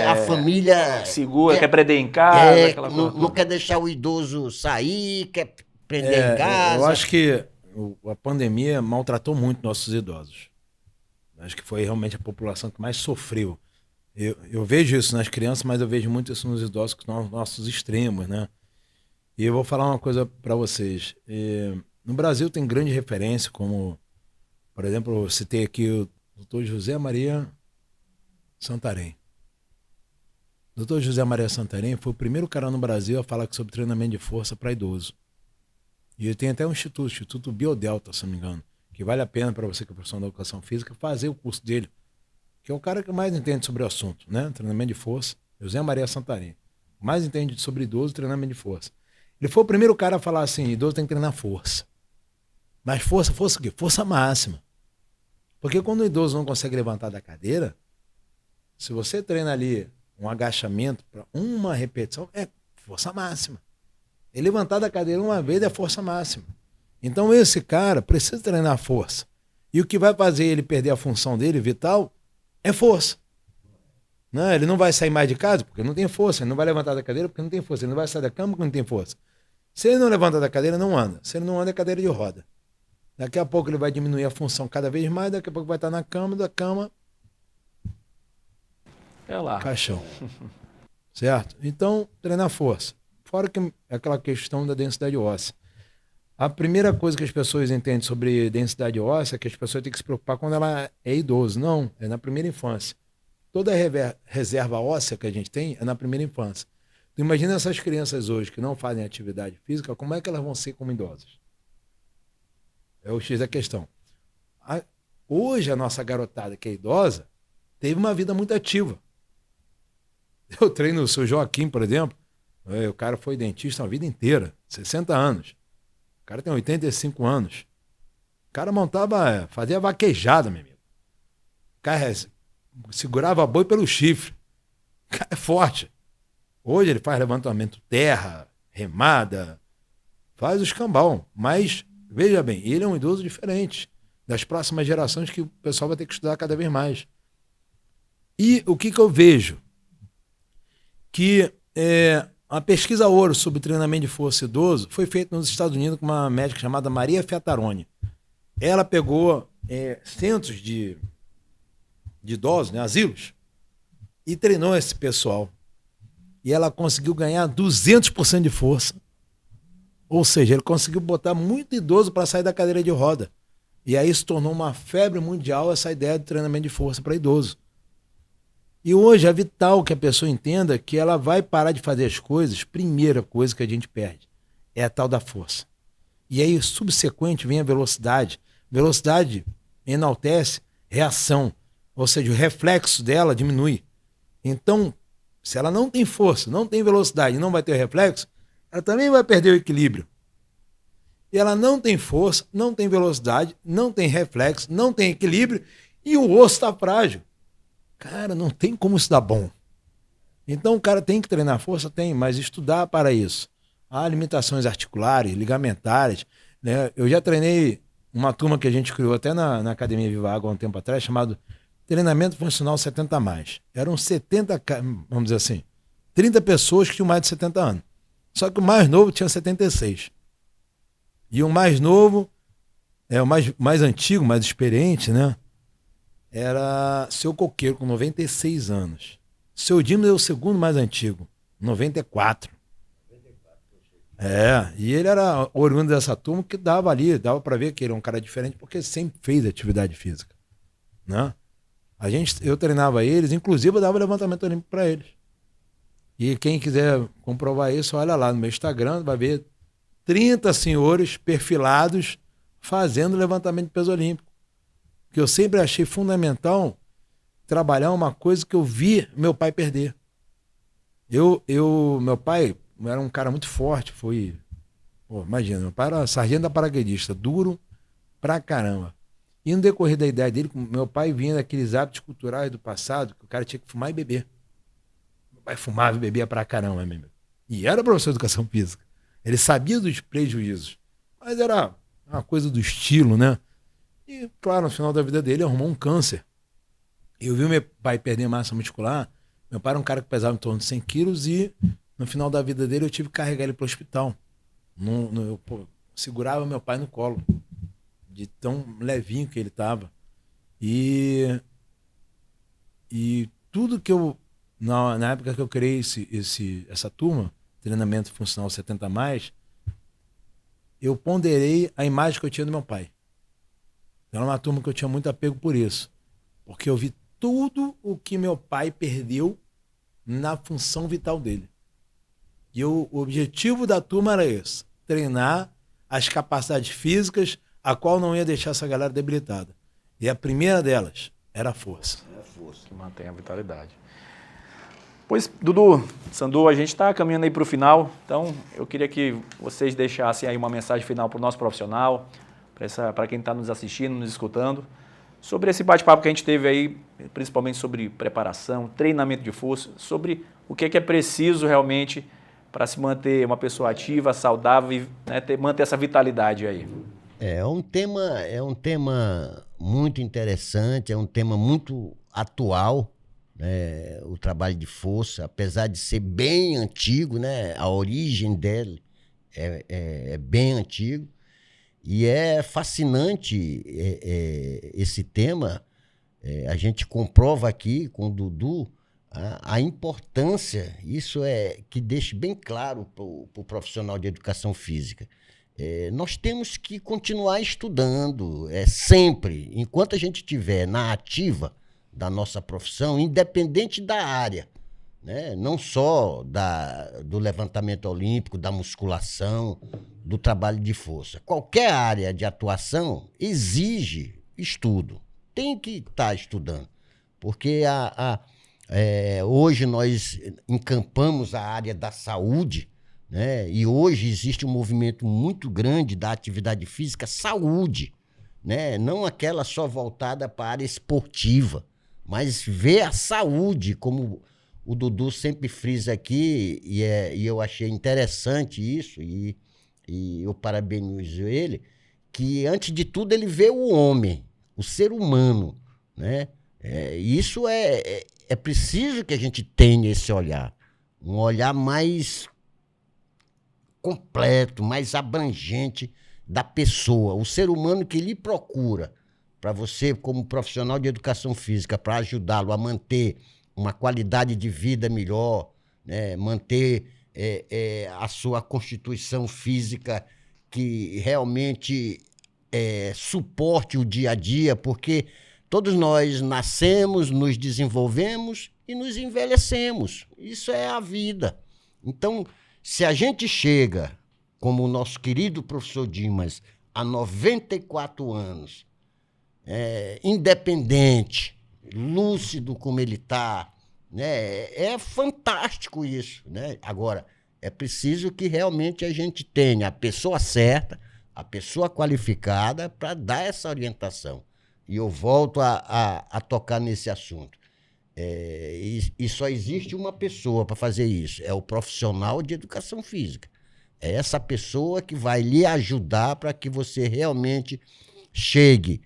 A família. Segura, quer prender em casa, aquela coisa. Não quer deixar o idoso sair, quer prender em casa. Eu acho que a pandemia maltratou muito nossos idosos. Acho que foi realmente a população que mais sofreu. Eu vejo isso nas crianças, mas eu vejo muito isso nos idosos, que são os nossos extremos, né? E eu vou falar uma coisa para vocês. No Brasil tem grande referência, como, por exemplo, eu citei aqui o Dr. José Maria Santarém. O Dr. José Maria Santarém foi o primeiro cara no Brasil a falar sobre treinamento de força para idoso. E ele tem até um Instituto Biodelta, se não me engano, que vale a pena para você que é profissional da educação física fazer o curso dele, que é o cara que mais entende sobre o assunto, né? Treinamento de força, José Maria Santarém. Mais entende sobre idoso e treinamento de força. Ele foi o primeiro cara a falar assim, idoso tem que treinar força. Mas força o quê? Força máxima. Porque quando o idoso não consegue levantar da cadeira, se você treina ali um agachamento para uma repetição, é força máxima. E levantar da cadeira uma vez é força máxima. Então esse cara precisa treinar força. E o que vai fazer ele perder a função dele, vital, é força. Não, ele não vai sair mais de casa porque não tem força. Ele não vai levantar da cadeira porque não tem força. Ele não vai sair da cama porque não tem força. Se ele não levanta da cadeira, não anda. Se ele não anda, é cadeira de roda. Daqui a pouco ele vai diminuir a função cada vez mais. Daqui a pouco vai estar na cama, da cama... É lá. Caixão. Certo? Então, treinar força. Fora que é aquela questão da densidade óssea. A primeira coisa que as pessoas entendem sobre densidade óssea é que as pessoas têm que se preocupar quando ela é idoso. Não, é na primeira infância. Toda a reserva óssea que a gente tem é na primeira infância. Então, imagina essas crianças hoje que não fazem atividade física, como é que elas vão ser como idosas? É o X da questão. Hoje, a nossa garotada que é idosa teve uma vida muito ativa. Eu treino o seu Joaquim, por exemplo. O cara foi dentista a vida inteira, 60 anos. O cara tem 85 anos. O cara fazia vaquejada, meu amigo. O cara segurava boi pelo chifre. O cara é forte. Hoje ele faz levantamento terra, remada, faz o escambau. Mas, veja bem, ele é um idoso diferente das próximas gerações que o pessoal vai ter que estudar cada vez mais. E o que eu vejo? Que uma pesquisa ouro sobre treinamento de força idoso foi feita nos Estados Unidos com uma médica chamada Maria Fiataroni. Ela pegou centros de idosos, né, asilos, e treinou esse pessoal. E ela conseguiu ganhar 200% de força. Ou seja, ele conseguiu botar muito idoso para sair da cadeira de roda. E aí se tornou uma febre mundial essa ideia de treinamento de força para idoso. E hoje é vital que a pessoa entenda que ela vai parar de fazer as coisas, primeira coisa que a gente perde é a tal da força. E aí, subsequente, vem a velocidade. Velocidade enaltece reação, ou seja, o reflexo dela diminui. Então, se ela não tem força, não tem velocidade e não vai ter reflexo, ela também vai perder o equilíbrio. E ela não tem força, não tem velocidade, não tem reflexo, não tem equilíbrio e o osso está frágil. Cara, não tem como isso dar bom. Então o cara tem que treinar força? Tem, mas estudar para isso. Há limitações articulares, ligamentares, né? Eu já treinei uma turma que a gente criou até na Academia Viva Água há um tempo atrás, chamado Treinamento Funcional 70+. Eram 70, vamos dizer assim, 30 pessoas que tinham mais de 70 anos. Só que o mais novo tinha 76. E o mais novo, o mais antigo, mais experiente, né? Era Seu Coqueiro, com 96 anos. Seu Dino é o segundo mais antigo, 94. E ele era oriundo dessa turma que dava para ver que ele é um cara diferente, porque sempre fez atividade física, né? Eu treinava eles, inclusive eu dava levantamento olímpico para eles. E quem quiser comprovar isso, olha lá no meu Instagram, vai ver 30 senhores perfilados fazendo levantamento de peso olímpico. Que eu sempre achei fundamental trabalhar uma coisa que eu vi meu pai perder. Meu pai era um cara muito forte, imagina, meu pai era sargento da paraquedista, duro pra caramba. E no decorrer da idade dele, meu pai vinha daqueles hábitos culturais do passado, que o cara tinha que fumar e beber. Meu pai fumava e bebia pra caramba mesmo. E era professor de educação física. Ele sabia dos prejuízos, mas era uma coisa do estilo, né? E, claro, no final da vida dele, arrumou um câncer. Eu vi meu pai perder massa muscular. Meu pai era um cara que pesava em torno de 100 quilos e, no final da vida dele, eu tive que carregar ele para o hospital. Eu segurava meu pai no colo, de tão levinho que ele estava. E tudo que eu... Na época que eu criei essa turma, Treinamento Funcional 70+, eu ponderei a imagem que eu tinha do meu pai. Era uma turma que eu tinha muito apego por isso. Porque eu vi tudo o que meu pai perdeu na função vital dele. E o objetivo da turma era esse: treinar as capacidades físicas, a qual não ia deixar essa galera debilitada. E a primeira delas era a força. É a força que mantém a vitalidade. Pois, Dudu, Sandu, a gente está caminhando aí para o final. Então, eu queria que vocês deixassem aí uma mensagem final para o nosso profissional, para quem está nos assistindo, nos escutando, sobre esse bate-papo que a gente teve aí, principalmente sobre preparação, treinamento de força, sobre o que é preciso realmente para se manter uma pessoa ativa, saudável e, né, manter essa vitalidade aí. É um tema muito interessante, é um tema muito atual, né? O trabalho de força, apesar de ser bem antigo, né? A origem dele é bem antigo. E é fascinante esse tema. A gente comprova aqui com o Dudu a importância, isso que deixe bem claro para o profissional de educação física. Nós temos que continuar estudando, sempre, enquanto a gente estiver na ativa da nossa profissão, independente da área, né? Não só do levantamento olímpico, da musculação, do trabalho de força. Qualquer área de atuação exige estudo. Tem que estar estudando, porque hoje nós encampamos a área da saúde, né? E hoje existe um movimento muito grande da atividade física saúde, né? Não aquela só voltada para a área esportiva, mas ver a saúde, como o Dudu sempre frisa aqui, e eu achei interessante isso, e eu parabenizo ele, que antes de tudo ele vê o homem, o ser humano, né? Isso é preciso que a gente tenha esse olhar, um olhar mais completo, mais abrangente da pessoa, o ser humano que lhe procura para você, como profissional de educação física, para ajudá-lo a manter uma qualidade de vida melhor, né? Manter a sua constituição física que realmente suporte o dia a dia, porque todos nós nascemos, nos desenvolvemos e nos envelhecemos. Isso é a vida. Então, se a gente chega, como o nosso querido professor Dimas, a 94 anos, independente, lúcido como ele está, né? É fantástico isso, né? Agora, é preciso que realmente a gente tenha a pessoa certa, a pessoa qualificada para dar essa orientação. E eu volto a tocar nesse assunto. E só existe uma pessoa para fazer isso, é o profissional de educação física. É essa pessoa que vai lhe ajudar para que você realmente chegue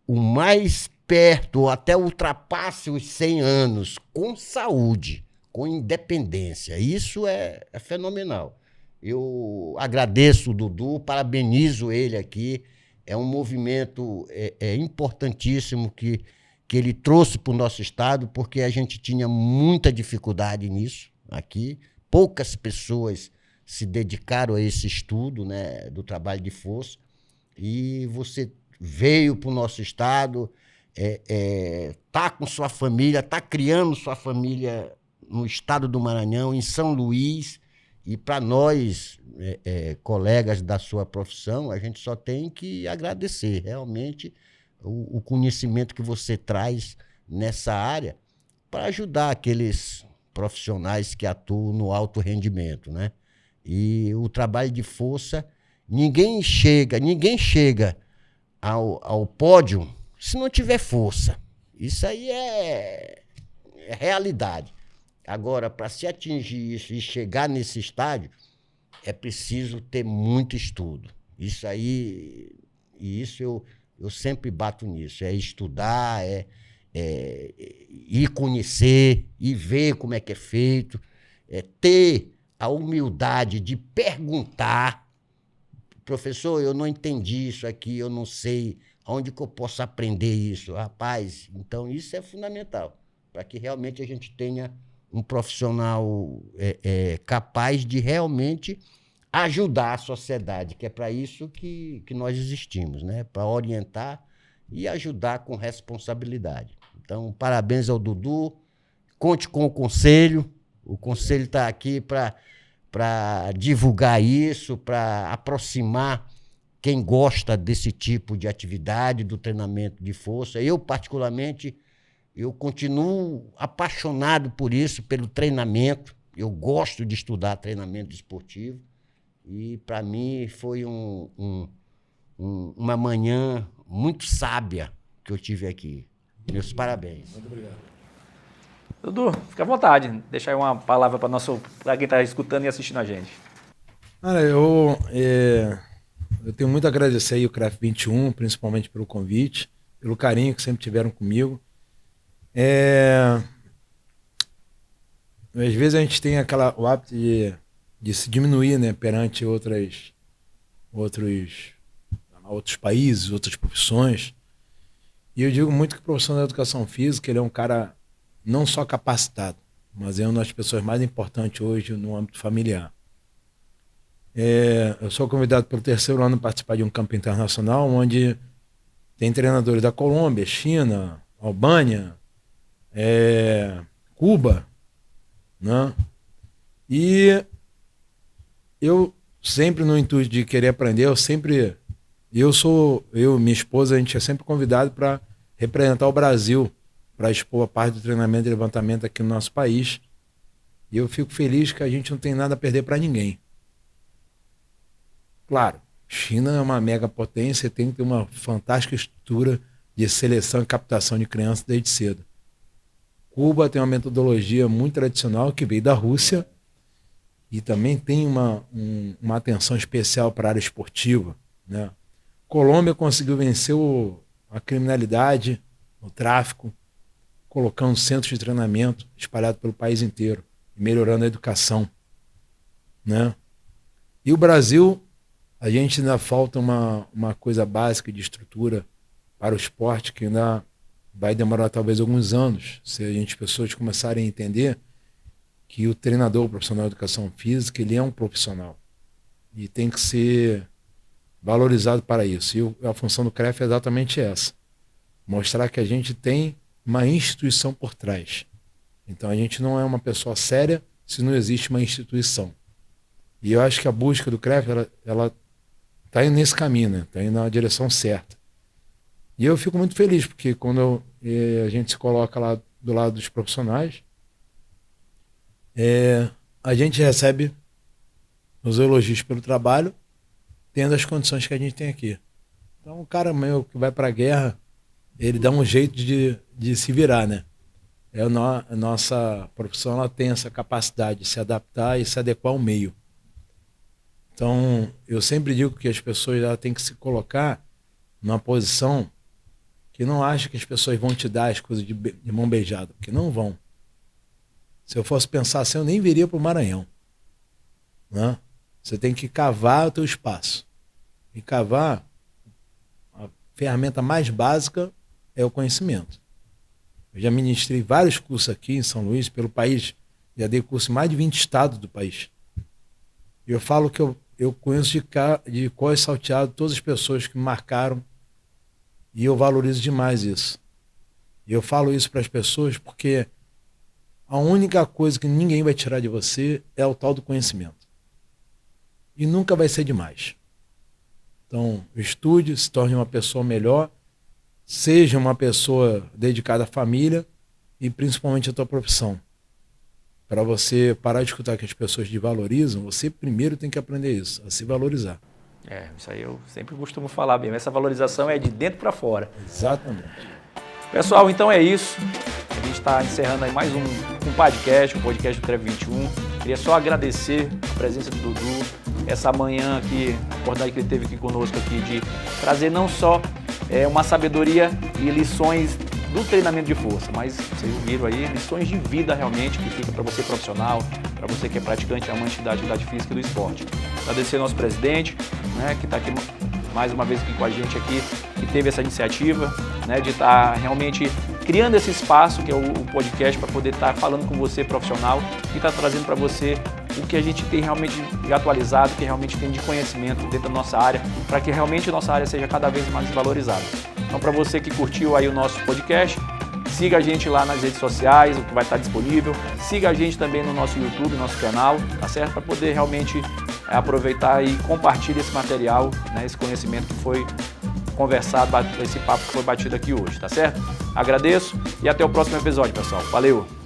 o mais perto, ou até ultrapasse os 100 anos, com saúde, com independência. Isso é fenomenal. Eu agradeço o Dudu, parabenizo ele aqui. É um movimento importantíssimo que ele trouxe para o nosso estado, porque a gente tinha muita dificuldade nisso aqui. Poucas pessoas se dedicaram a esse estudo, né, do trabalho de força. E você veio para o nosso estado, tá com sua família, está criando sua família no estado do Maranhão, em São Luís. E para nós, colegas da sua profissão, a gente só tem que agradecer realmente o conhecimento que você traz nessa área para ajudar aqueles profissionais que atuam no alto rendimento, né? E o trabalho de força, ninguém chega ao pódio se não tiver força. Isso aí é realidade. Agora, para se atingir isso e chegar nesse estádio, é preciso ter muito estudo. Isso aí, eu sempre bato nisso. É estudar, ir conhecer, ir ver como é que é feito, ter a humildade de perguntar. Professor, eu não entendi isso aqui, eu não sei onde que eu posso aprender isso. Rapaz, então isso é fundamental, para que realmente a gente tenha um profissional capaz de realmente ajudar a sociedade, que é para isso que nós existimos, né? Para orientar e ajudar com responsabilidade. Então, parabéns ao Dudu, conte com o conselho está aqui para divulgar isso, para aproximar quem gosta desse tipo de atividade, do treinamento de força. Eu, particularmente, eu continuo apaixonado por isso, pelo treinamento. Eu gosto de estudar treinamento esportivo. E, para mim, foi uma manhã muito sábia que eu tive aqui. Meus parabéns. Muito obrigado. Dudu, fica à vontade. Deixa aí uma palavra para quem está escutando e assistindo a gente. Cara, eu tenho muito a agradecer aí o CREF 21, principalmente pelo convite, pelo carinho que sempre tiveram comigo. Às vezes a gente tem o hábito de se diminuir, né, perante outros países, outras profissões. E eu digo muito que o profissional da educação física, ele é um cara não só capacitado, mas é uma das pessoas mais importantes hoje no âmbito familiar. Eu sou convidado pelo 3º ano a participar de um campo internacional, onde tem treinadores da Colômbia, China, Albânia, Cuba, né? E eu sempre, no intuito de querer aprender, eu e minha esposa, a gente é sempre convidado para representar o Brasil, para expor a parte do treinamento e levantamento aqui no nosso país. E eu fico feliz que a gente não tem nada a perder para ninguém. Claro, China é uma mega potência e tem que ter uma fantástica estrutura de seleção e captação de crianças desde cedo. Cuba tem uma metodologia muito tradicional que veio da Rússia e também tem uma atenção especial para a área esportiva, né? Colômbia conseguiu vencer a criminalidade, o tráfico, colocando centros de treinamento espalhados pelo país inteiro e melhorando a educação, né? E o Brasil, a gente ainda falta uma coisa básica de estrutura para o esporte que ainda vai demorar talvez alguns anos, se as pessoas começarem a entender que o treinador profissional de educação física, ele é um profissional e tem que ser valorizado para isso. E a função do CREF é exatamente essa, mostrar que a gente tem uma instituição por trás. Então a gente não é uma pessoa séria se não existe uma instituição. E eu acho que a busca do CREF, ela está indo nesse caminho, né? Está indo na direção certa. E eu fico muito feliz, porque quando a gente se coloca lá do lado dos profissionais, a gente recebe os elogios pelo trabalho, tendo as condições que a gente tem aqui. Então o cara meu que vai para a guerra, ele dá um jeito de se virar, né? A nossa profissão, ela tem essa capacidade de se adaptar e se adequar ao meio. Então, eu sempre digo que as pessoas têm que se colocar numa posição que não acha que as pessoas vão te dar as coisas de mão beijada, porque não vão. Se eu fosse pensar assim, eu nem viria para o Maranhão, né? Você tem que cavar o teu espaço. E cavar, a ferramenta mais básica é o conhecimento. Eu já ministrei vários cursos aqui em São Luís, pelo país, já dei curso em mais de 20 estados do país. Eu falo que eu conheço de cós salteado todas as pessoas que me marcaram e eu valorizo demais isso. E eu falo isso para as pessoas porque a única coisa que ninguém vai tirar de você é o tal do conhecimento. E nunca vai ser demais. Então, estude, se torne uma pessoa melhor, seja uma pessoa dedicada à família e principalmente à tua profissão. Para você parar de escutar que as pessoas te valorizam, você primeiro tem que aprender isso, a se valorizar. Isso aí eu sempre costumo falar mesmo. Essa valorização é de dentro para fora. Exatamente. Pessoal, então é isso. A gente está encerrando aí mais um podcast, o podcast do CREF 21. Queria só agradecer a presença do Dudu, essa manhã aqui, a oportunidade que ele teve aqui conosco aqui de trazer não só uma sabedoria e lições do treinamento de força, mas vocês viram aí lições de vida realmente que fica para você profissional, para você que é praticante, amante da atividade física e do esporte. Agradecer ao nosso presidente, né, que está aqui mais uma vez aqui com a gente aqui, que teve essa iniciativa, né, de estar realmente criando esse espaço que é o podcast para poder estar falando com você profissional e estar trazendo para você o que a gente tem realmente de atualizado, o que realmente tem de conhecimento dentro da nossa área, para que realmente a nossa área seja cada vez mais valorizada. Então, para você que curtiu aí o nosso podcast, siga a gente lá nas redes sociais, o que vai estar disponível. Siga a gente também no nosso YouTube, nosso canal, tá certo? Para poder realmente aproveitar e compartilhar esse material, né, esse conhecimento que foi conversado, esse papo que foi batido aqui hoje, tá certo? Agradeço e até o próximo episódio, pessoal. Valeu!